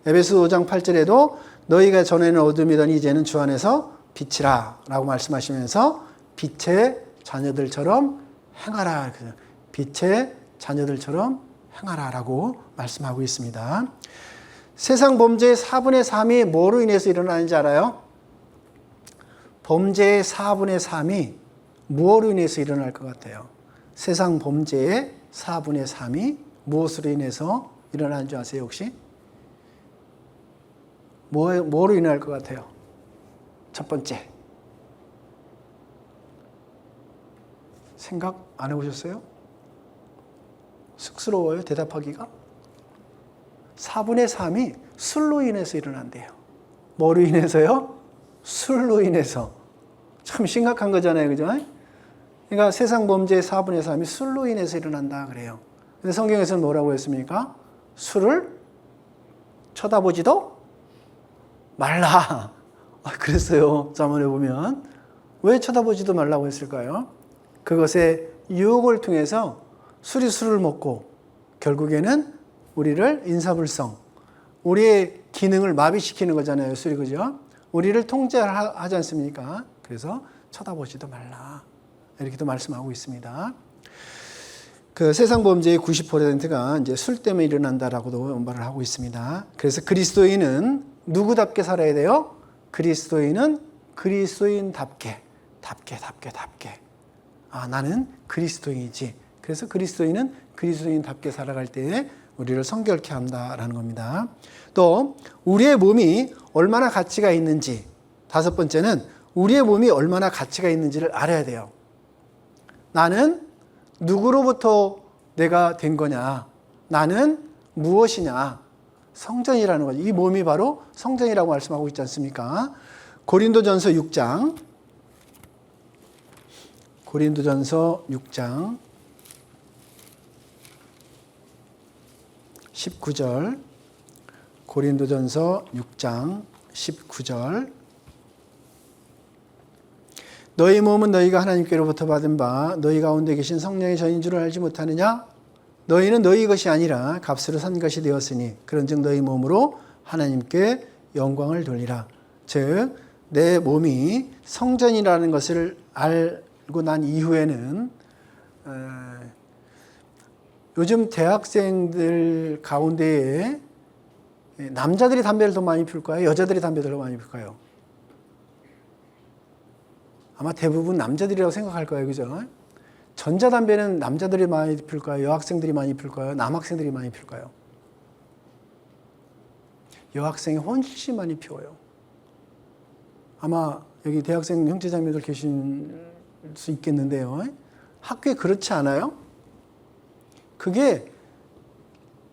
에베소 5장 8절에도 너희가 전에는 어둠이더니 이제는 주 안에서 빛이라 라고 말씀하시면서 빛의 자녀들처럼 행하라. 빛의 자녀들처럼 행하라 라고 말씀하고 있습니다. 세상 범죄의 4분의 3이 뭐로 인해서 일어나는지 알아요? 범죄의 4분의 3이 무엇으로 인해서 일어날 것 같아요? 세상 범죄의 4분의 3이 무엇으로 인해서 일어나는 줄 아세요, 혹시? 뭐로 인할 것 같아요? 첫 번째. 생각 안 해보셨어요? 쑥스러워요, 대답하기가? 4분의 3이 술로 인해서 일어난대요. 뭐로 인해서요? 술로 인해서. 참 심각한 거잖아요, 그죠? 그러니까 세상 범죄의 4분의 3이 술로 인해서 일어난다 그래요. 근데 성경에서는 뭐라고 했습니까? 술을 쳐다보지도 말라. 그랬어요. 자문해 보면. 왜 쳐다보지도 말라고 했을까요? 그것의 유혹을 통해서 술이 술을 먹고 결국에는 우리를 인사불성, 우리의 기능을 마비시키는 거잖아요, 술이. 그죠? 우리를 통제하지 않습니까? 그래서 쳐다보지도 말라. 이렇게도 말씀하고 있습니다. 그 세상 범죄의 90%가 이제 술 때문에 일어난다라고도 말을 하고 있습니다. 그래서 그리스도인은 누구답게 살아야 돼요? 그리스도인은 그리스도인답게, 답게. 아, 나는 그리스도인이지. 그래서 그리스도인은 그리스도인답게 살아갈 때에 우리를 성결케 한다라는 겁니다. 또 우리의 몸이 얼마나 가치가 있는지, 5번째는 우리의 몸이 얼마나 가치가 있는지를 알아야 돼요. 나는 누구로부터 내가 된 거냐? 나는 무엇이냐? 성전이라는 거죠. 이 몸이 바로 성전이라고 말씀하고 있지 않습니까? 고린도전서 6장 19절, 고린도전서 6장 19절. 너희 몸은 너희가 하나님께로부터 받은 바 너희 가운데 계신 성령의 전인 줄을 알지 못하느냐? 너희는 너희 것이 아니라 값으로 산 것이 되었으니 그런즉 너희 몸으로 하나님께 영광을 돌리라. 즉 내 몸이 성전이라는 것을 알고 난 이후에는 요즘 대학생들 가운데에 남자들이 담배를 더 많이 피울까요? 여자들이 담배를 더 많이 피울까요? 아마 대부분 남자들이라고 생각할 거예요. 그죠? 전자담배는 남자들이 많이 피울까요? 여학생들이 많이 피울까요? 남학생들이 많이 피울까요? 여학생이 훨씬 많이 피워요. 아마 여기 대학생 형제자매들 계신 수 있겠는데요. 학교에 그렇지 않아요? 그게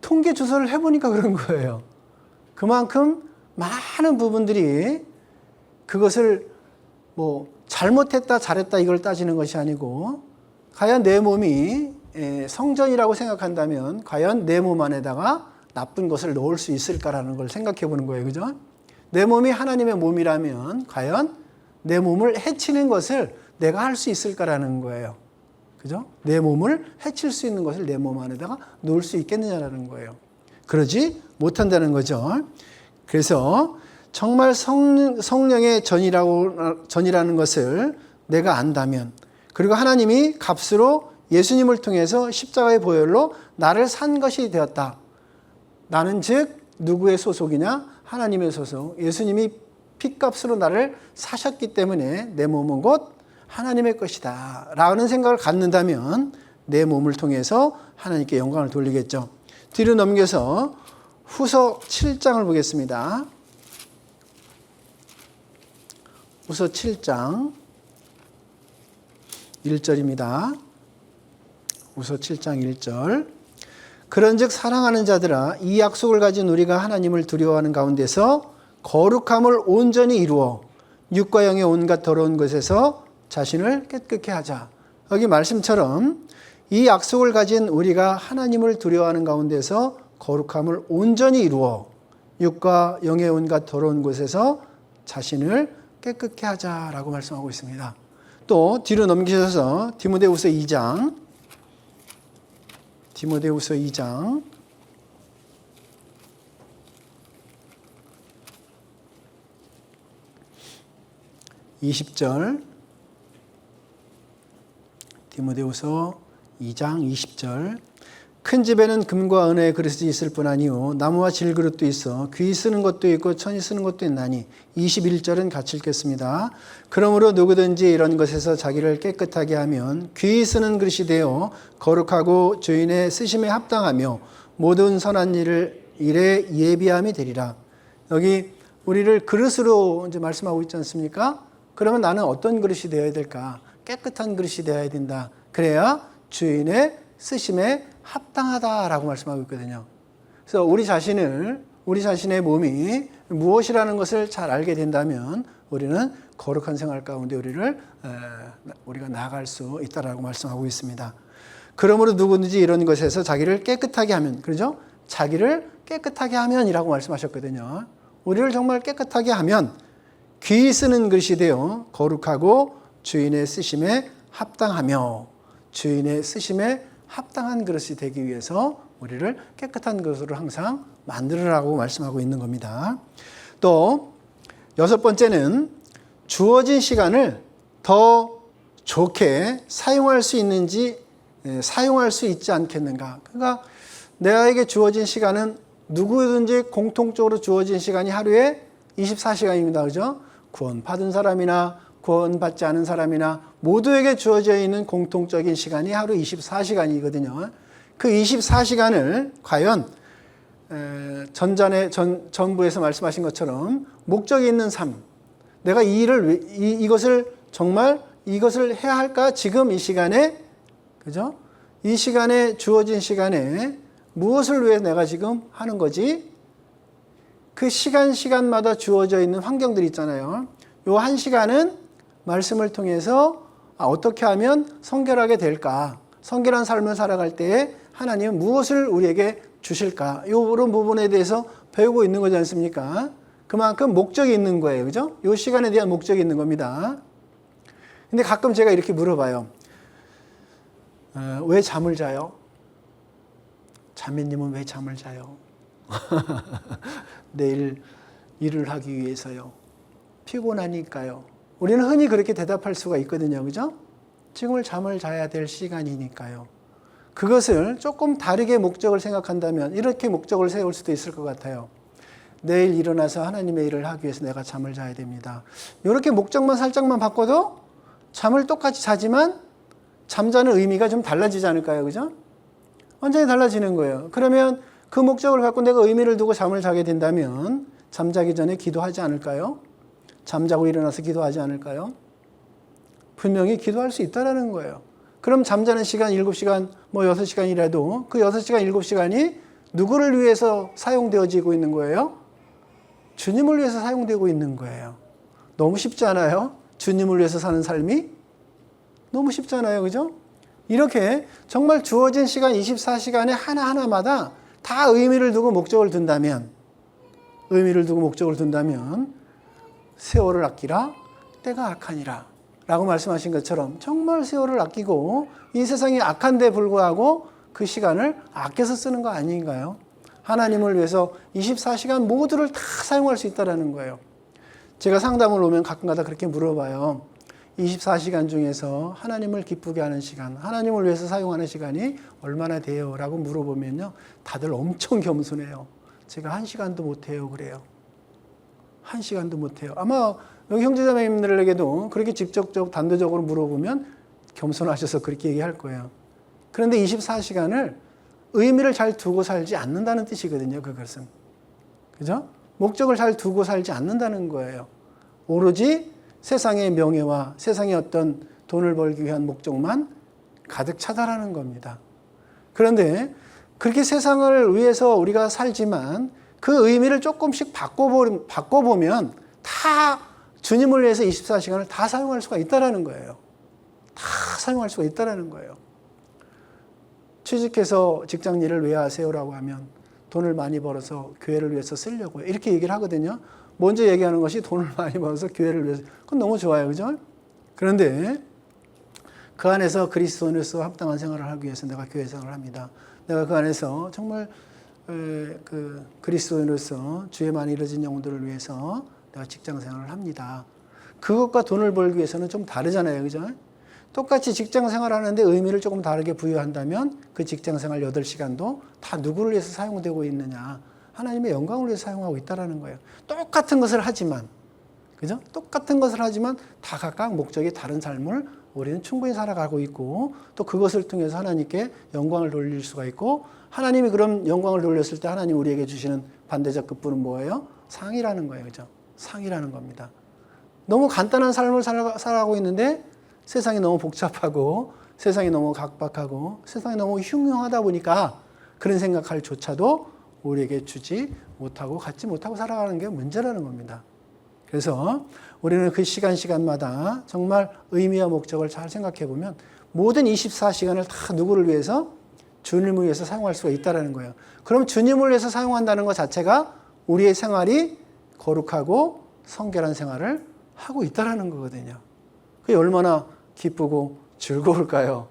통계 조사를 해보니까 그런 거예요. 그만큼 많은 부분들이 그것을 뭐 잘못했다 잘했다 이걸 따지는 것이 아니고, 과연 내 몸이 성전이라고 생각한다면 과연 내 몸 안에다가 나쁜 것을 넣을 수 있을까라는 걸 생각해 보는 거예요. 그죠? 내 몸이 하나님의 몸이라면 과연 내 몸을 해치는 것을 내가 할 수 있을까라는 거예요. 그죠? 내 몸을 해칠 수 있는 것을 내 몸 안에다가 놓을 수 있겠느냐라는 거예요. 그러지 못한다는 거죠. 그래서 정말 성령의 전이라는 것을 내가 안다면, 그리고 하나님이 값으로 예수님을 통해서 십자가의 보혈로 나를 산 것이 되었다. 나는 즉 누구의 소속이냐? 하나님의 소속. 예수님이 피값으로 나를 사셨기 때문에 내 몸은 곧 하나님의 것이다 라는 생각을 갖는다면 내 몸을 통해서 하나님께 영광을 돌리겠죠. 뒤로 넘겨서 후서 7장을 보겠습니다. 후서 7장 1절입니다. 후서 7장 1절. 그런즉 사랑하는 자들아, 이 약속을 가진 우리가 하나님을 두려워하는 가운데서 거룩함을 온전히 이루어 육과 영의 온갖 더러운 것에서 자신을 깨끗게 하자. 여기 말씀처럼 이 약속을 가진 우리가 하나님을 두려워하는 가운데서 거룩함을 온전히 이루어 육과 영의 온갖 더러운 곳에서 자신을 깨끗게 하자라고 말씀하고 있습니다. 또 뒤로 넘기셔서 디모데후서 2장 20절, 디모데후서 2장 20절. 큰 집에는 금과 은혜의 그릇이 있을 뿐 아니요 나무와 질그릇도 있어 귀 쓰는 것도 있고 천이 쓰는 것도 있나니. 21절은 같이 읽겠습니다. 그러므로 누구든지 이런 것에서 자기를 깨끗하게 하면 귀 쓰는 그릇이 되어 거룩하고 주인의 쓰심에 합당하며 모든 선한 일에 예비함이 되리라. 여기 우리를 그릇으로 이제 말씀하고 있지 않습니까? 그러면 나는 어떤 그릇이 되어야 될까? 깨끗한 그릇이 되어야 된다. 그래야 주인의 쓰심에 합당하다라고 말씀하고 있거든요. 그래서 우리 자신의 몸이 무엇이라는 것을 잘 알게 된다면 우리는 거룩한 생활 가운데 우리가 나아갈 수 있다라고 말씀하고 있습니다. 그러므로 누구든지 이런 것에서 자기를 깨끗하게 하면, 그렇죠? 자기를 깨끗하게 하면이라고 말씀하셨거든요. 우리를 정말 깨끗하게 하면 귀 쓰는 것이 되어 거룩하고 주인의 쓰심에 합당하며, 주인의 쓰심에 합당한 그릇이 되기 위해서 우리를 깨끗한 그릇으로 항상 만들으라고 말씀하고 있는 겁니다. 또 6번째는 주어진 시간을 더 좋게 사용할 수 있지 않겠는가. 그러니까 내가에게 주어진 시간은 누구든지 공통적으로 주어진 시간이 하루에 24시간입니다. 그죠? 구원받은 사람이나 구원받지 않은 사람이나 모두에게 주어져 있는 공통적인 시간이 하루 24시간이거든요. 그 24시간을 과연 전부에서 말씀하신 것처럼 목적이 있는 삶, 내가 이것을 해야 할까? 지금 이 시간에, 그죠? 이 시간에 주어진 시간에 무엇을 위해 내가 지금 하는 거지? 그 시간마다 주어져 있는 환경들이 있잖아요. 요 한 시간은 말씀을 통해서 어떻게 하면 성결하게 될까? 성결한 삶을 살아갈 때에 하나님은 무엇을 우리에게 주실까? 이런 부분에 대해서 배우고 있는 거지 않습니까? 그만큼 목적이 있는 거예요. 그죠? 이 시간에 대한 목적이 있는 겁니다. 근데 가끔 제가 이렇게 물어봐요. 왜 잠을 자요? 자매님은 왜 잠을 자요? 내일 일을 하기 위해서요. 피곤하니까요. 우리는 흔히 그렇게 대답할 수가 있거든요. 그죠? 지금을 잠을 자야 될 시간이니까요. 그것을 조금 다르게 목적을 생각한다면 이렇게 목적을 세울 수도 있을 것 같아요. 내일 일어나서 하나님의 일을 하기 위해서 내가 잠을 자야 됩니다. 이렇게 목적만 살짝만 바꿔도 잠을 똑같이 자지만 잠자는 의미가 좀 달라지지 않을까요? 그죠? 완전히 달라지는 거예요. 그러면 그 목적을 갖고 내가 의미를 두고 잠을 자게 된다면 잠자기 전에 기도하지 않을까요? 잠자고 일어나서 기도하지 않을까요? 분명히 기도할 수 있다는 거예요. 그럼 잠자는 시간 7시간, 6시간이라도 그 6시간, 7시간이 누구를 위해서 사용되어지고 있는 거예요? 주님을 위해서 사용되고 있는 거예요. 너무 쉽지 않아요? 주님을 위해서 사는 삶이? 너무 쉽잖아요. 그죠? 이렇게 정말 주어진 시간 24시간에 하나하나마다 다 의미를 두고 목적을 둔다면 세월을 아끼라 때가 악하니라 라고 말씀하신 것처럼 정말 세월을 아끼고 이 세상이 악한데 불구하고 그 시간을 아껴서 쓰는 거 아닌가요? 하나님을 위해서 24시간 모두를 다 사용할 수 있다는 거예요. 제가 상담을 오면 가끔가다 그렇게 물어봐요. 24시간 중에서 하나님을 기쁘게 하는 시간, 하나님을 위해서 사용하는 시간이 얼마나 돼요? 라고 물어보면요. 다들 엄청 겸손해요. 제가 1시간도 못해요. 그래요. 1시간도 못해요. 아마 여기 형제자매님들에게도 그렇게 직접적 단도적으로 물어보면 겸손하셔서 그렇게 얘기할 거예요. 그런데 24시간을 의미를 잘 두고 살지 않는다는 뜻이거든요. 그것은. 그죠? 목적을 잘 두고 살지 않는다는 거예요. 오로지 세상의 명예와 세상의 어떤 돈을 벌기 위한 목적만 가득 차다라는 겁니다. 그런데 그렇게 세상을 위해서 우리가 살지만 그 의미를 조금씩 바꿔보면 다 주님을 위해서 24시간을 다 사용할 수가 있다는 거예요. 다 사용할 수가 있다는 거예요. 취직해서 직장 일을 왜 하세요라고 하면 돈을 많이 벌어서 교회를 위해서 쓰려고요. 이렇게 얘기를 하거든요. 먼저 얘기하는 것이 돈을 많이 벌어서 교회를 위해서. 그건 너무 좋아요. 그죠? 그런데 그 안에서 그리스도인으로서 합당한 생활을 하기 위해서 내가 교회 생활을 합니다. 내가 그 안에서 정말 그 그리스도인으로서 주의 많이 이루어진 영혼들을 위해서 내가 직장 생활을 합니다. 그것과 돈을 벌기 위해서는 좀 다르잖아요. 그죠? 똑같이 직장 생활하는데 의미를 조금 다르게 부여한다면 그 직장 생활 8시간도 다 누구를 위해서 사용되고 있느냐. 하나님의 영광을 위해서 사용하고 있다는 거예요. 똑같은 것을 하지만, 그죠? 똑같은 것을 하지만 다 각각 목적이 다른 삶을 우리는 충분히 살아가고 있고 또 그것을 통해서 하나님께 영광을 돌릴 수가 있고 하나님이 그런 영광을 돌렸을 때 하나님 우리에게 주시는 반대적 급부는 뭐예요? 상이라는 거예요. 그죠? 상이라는 겁니다. 너무 간단한 삶을 살아가고 있는데 세상이 너무 복잡하고 세상이 너무 각박하고 세상이 너무 흉흉하다 보니까 그런 생각할 조차도 우리에게 주지 못하고 갖지 못하고 살아가는 게 문제라는 겁니다. 그래서 우리는 그 시간마다 정말 의미와 목적을 잘 생각해 보면 모든 24시간을 다 누구를 위해서? 주님을 위해서 사용할 수가 있다는 거예요. 그럼 주님을 위해서 사용한다는 것 자체가 우리의 생활이 거룩하고 성결한 생활을 하고 있다는 거거든요. 그게 얼마나 기쁘고 즐거울까요?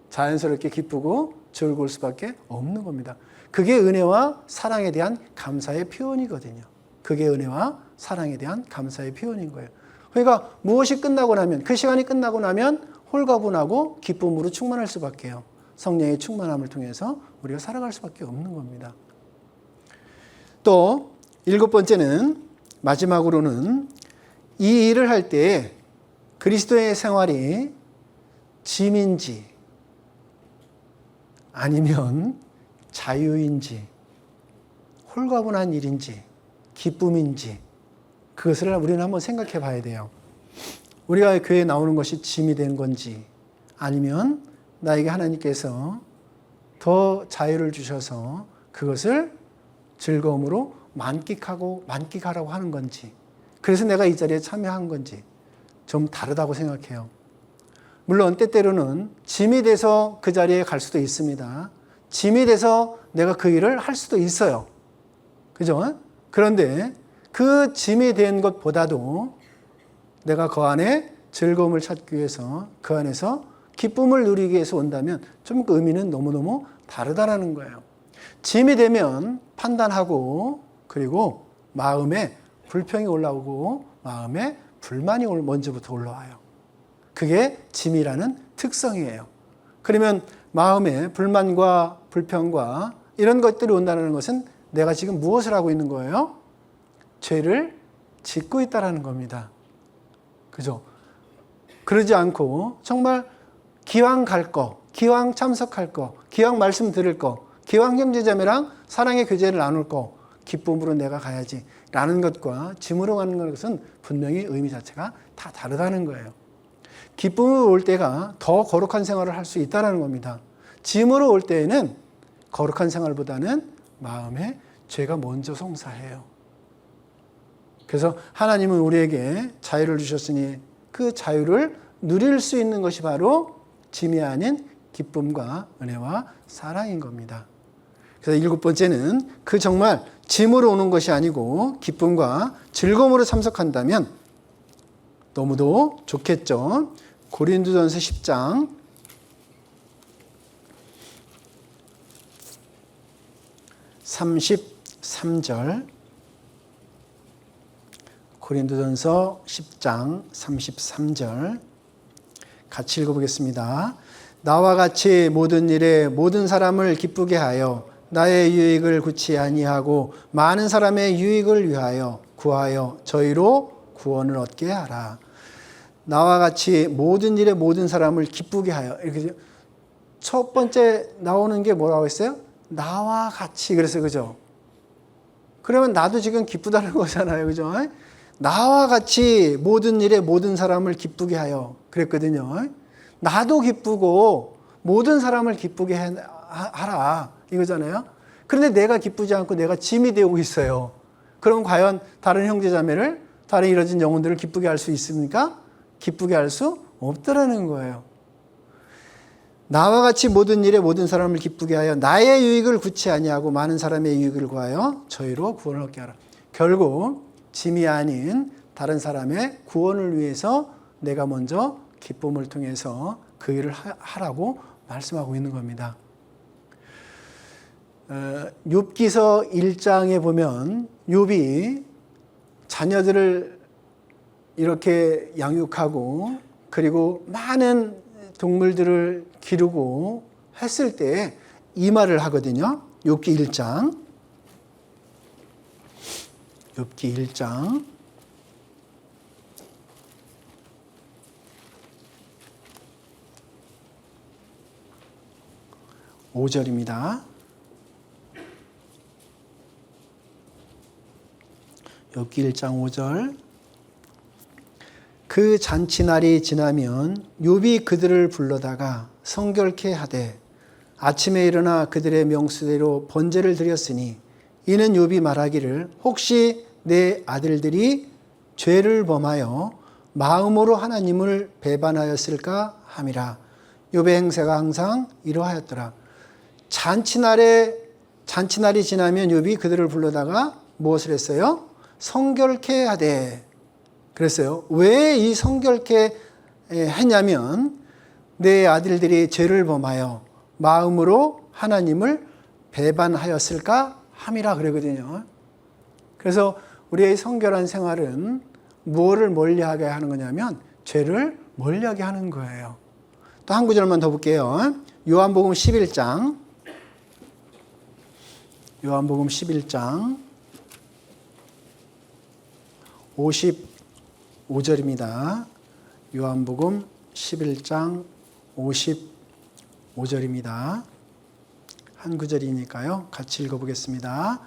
자연스럽게 기쁘고 즐거울 수밖에 없는 겁니다. 그게 은혜와 사랑에 대한 감사의 표현이거든요. 그게 은혜와 사랑에 대한 감사의 표현인 거예요. 그러니까 무엇이 끝나고 나면 그 시간이 끝나고 나면 홀가분하고 기쁨으로 충만할 수밖에요. 성령의 충만함을 통해서 우리가 살아갈 수밖에 없는 겁니다. 또 7번째는 마지막으로는 이 일을 할 때 그리스도의 생활이 짐인지 아니면 자유인지 홀가분한 일인지 기쁨인지 그것을 우리는 한번 생각해 봐야 돼요. 우리가 교회에 나오는 것이 짐이 된 건지 아니면 나에게 하나님께서 더 자유를 주셔서 그것을 즐거움으로 만끽하라고 하는 건지 그래서 내가 이 자리에 참여한 건지 좀 다르다고 생각해요. 물론 때때로는 짐이 돼서 그 자리에 갈 수도 있습니다. 짐이 돼서 내가 그 일을 할 수도 있어요. 그죠? 그런데 그 짐이 된 것보다도 내가 그 안에 즐거움을 찾기 위해서 그 안에서 기쁨을 누리기 위해서 온다면 좀 그 의미는 너무너무 다르다라는 거예요. 짐이 되면 판단하고 그리고 마음에 불평이 올라오고 마음에 불만이 먼저부터 올라와요. 그게 짐이라는 특성이에요. 그러면 마음에 불만과 불평과 이런 것들이 온다는 것은 내가 지금 무엇을 하고 있는 거예요? 죄를 짓고 있다는 겁니다. 그죠? 그러지 않고 정말 기왕 갈 거, 기왕 참석할 거, 기왕 말씀 들을 거, 기왕 형제자매랑 사랑의 교제를 나눌 거, 기쁨으로 내가 가야지 라는 것과 짐으로 가는 것은 분명히 의미 자체가 다 다르다는 거예요. 기쁨으로 올 때가 더 거룩한 생활을 할 수 있다는 겁니다. 짐으로 올 때에는 거룩한 생활보다는 마음에 죄가 먼저 송사해요. 그래서 하나님은 우리에게 자유를 주셨으니 그 자유를 누릴 수 있는 것이 바로 짐이 아닌 기쁨과 은혜와 사랑인 겁니다. 그래서 7번째는 그 정말 짐으로 오는 것이 아니고 기쁨과 즐거움으로 참석한다면 너무도 좋겠죠. 고린도전서 10장 33절, 고린도전서 10장 33절 같이 읽어보겠습니다. 나와 같이 모든 일에 모든 사람을 기쁘게 하여 나의 유익을 굳이 아니하고 많은 사람의 유익을 위하여 구하여 저희로 구원을 얻게 하라. 나와 같이 모든 일에 모든 사람을 기쁘게 하여. 이렇게 첫 번째 나오는 게 뭐라고 했어요? 나와 같이. 그래서 그죠? 그러면 나도 지금 기쁘다는 거잖아요. 그죠? 나와 같이 모든 일에 모든 사람을 기쁘게 하여. 그랬거든요. 나도 기쁘고 모든 사람을 기쁘게 하라. 이거잖아요. 그런데 내가 기쁘지 않고 내가 짐이 되고 있어요. 그럼 과연 다른 형제자매를, 다른 이뤄진 영혼들을 기쁘게 할 수 있습니까? 기쁘게 할 수 없더라는 거예요. 나와 같이 모든 일에 모든 사람을 기쁘게 하여 나의 유익을 굳이 아니하고 많은 사람의 유익을 구하여 저희로 구원을 얻게 하라. 결국 짐이 아닌 다른 사람의 구원을 위해서 내가 먼저 기쁨을 통해서 그 일을 하라고 말씀하고 있는 겁니다. 욥기서 1장에 보면 욥이 자녀들을 이렇게 양육하고 그리고 많은 동물들을 기르고 했을 때 이 말을 하거든요. 욥기 1장. 욥기 1장 5절입니다. 욥기 1장 5절. 그 잔치날이 지나면 욥이 그들을 불러다가 성결케 하되 아침에 일어나 그들의 명수대로 번제를 드렸으니 이는 욥이 말하기를 혹시 내 아들들이 죄를 범하여 마음으로 하나님을 배반하였을까 함이라. 욥의 행세가 항상 이러하였더라. 잔치날이 지나면 욥이 그들을 불러다가 무엇을 했어요? 성결케 하되. 그랬어요. 왜 이 성결케 했냐면 내 아들들이 죄를 범하여 마음으로 하나님을 배반하였을까 함이라 그러거든요. 그래서 우리의 성결한 생활은 무엇을 멀리하게 하는 거냐면 죄를 멀리하게 하는 거예요. 또 한 구절만 더 볼게요. 요한복음 11장 55절입니다. 요한복음 11장 55절입니다. 한 구절이니까요. 같이 읽어보겠습니다.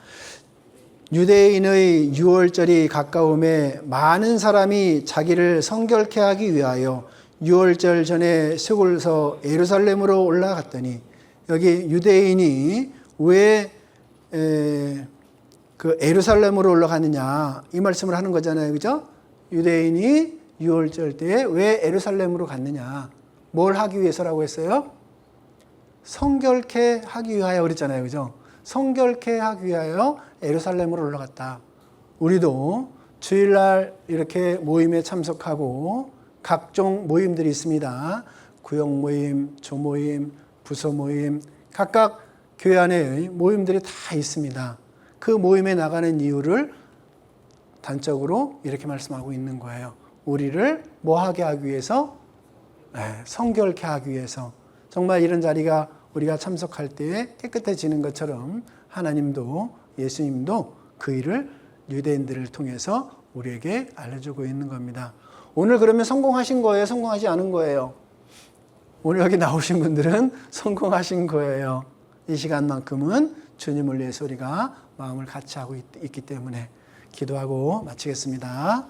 유대인의 유월절이 가까움에 많은 사람이 자기를 성결케 하기 위하여 유월절 전에 서울서 예루살렘으로 올라갔더니, 여기 유대인이 왜 그 예루살렘으로 올라가느냐 이 말씀을 하는 거잖아요. 그죠? 유대인이 유월절 때에 왜 예루살렘으로 갔느냐, 뭘 하기 위해서라고 했어요? 성결케 하기 위하여 그랬잖아요. 그죠? 성결케 하기 위하여 예루살렘으로 올라갔다. 우리도 주일날 이렇게 모임에 참석하고 각종 모임들이 있습니다. 구역 모임, 조모임, 부서 모임, 각각 교회 안에 모임들이 다 있습니다. 그 모임에 나가는 이유를 단적으로 이렇게 말씀하고 있는 거예요. 우리를 뭐하게 하기 위해서? 성결케 하기 위해서. 정말 이런 자리가 우리가 참석할 때에 깨끗해지는 것처럼 하나님도, 예수님도 그 일을 유대인들을 통해서 우리에게 알려주고 있는 겁니다. 오늘 그러면 성공하신 거예요? 성공하지 않은 거예요? 오늘 여기 나오신 분들은 성공하신 거예요. 이 시간만큼은 주님을 위해서 우리가 마음을 같이 하고 있기 때문에 기도하고 마치겠습니다.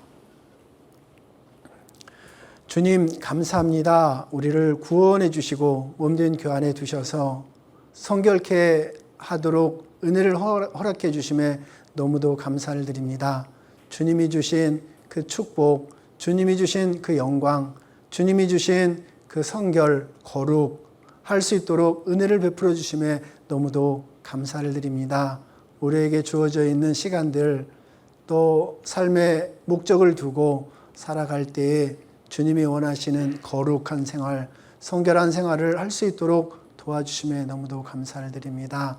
주님 감사합니다. 우리를 구원해 주시고 몸된 교환해 두셔서 성결케 하도록 은혜를 허락해 주심에 너무도 감사를 드립니다. 주님이 주신 그 축복, 주님이 주신 그 영광, 주님이 주신 그 성결, 거룩 할 수 있도록 은혜를 베풀어 주심에 너무도 감사를 드립니다. 우리에게 주어져 있는 시간들 또 삶의 목적을 두고 살아갈 때에 주님이 원하시는 거룩한 생활, 성결한 생활을 할 수 있도록 도와주심에 너무도 감사를 드립니다.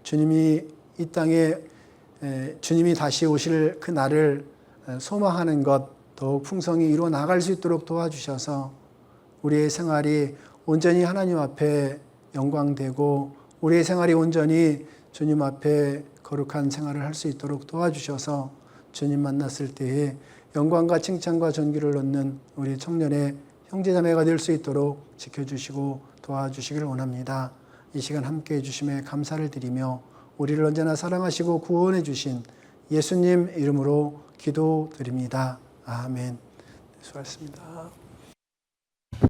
주님이 이 땅에 주님이 다시 오실 그 날을 소망하는 것 더욱 풍성히 이루어 나갈 수 있도록 도와주셔서 우리의 생활이 온전히 하나님 앞에 영광되고 우리의 생활이 온전히 주님 앞에 거룩한 생활을 할 수 있도록 도와주셔서 주님 만났을 때에 영광과 칭찬과 존귀를 얻는 우리 청년의 형제자매가 될 수 있도록 지켜주시고 도와주시기를 원합니다. 이 시간 함께해 주심에 감사를 드리며 우리를 언제나 사랑하시고 구원해 주신 예수님 이름으로 기도드립니다. 아멘. 수고하셨습니다.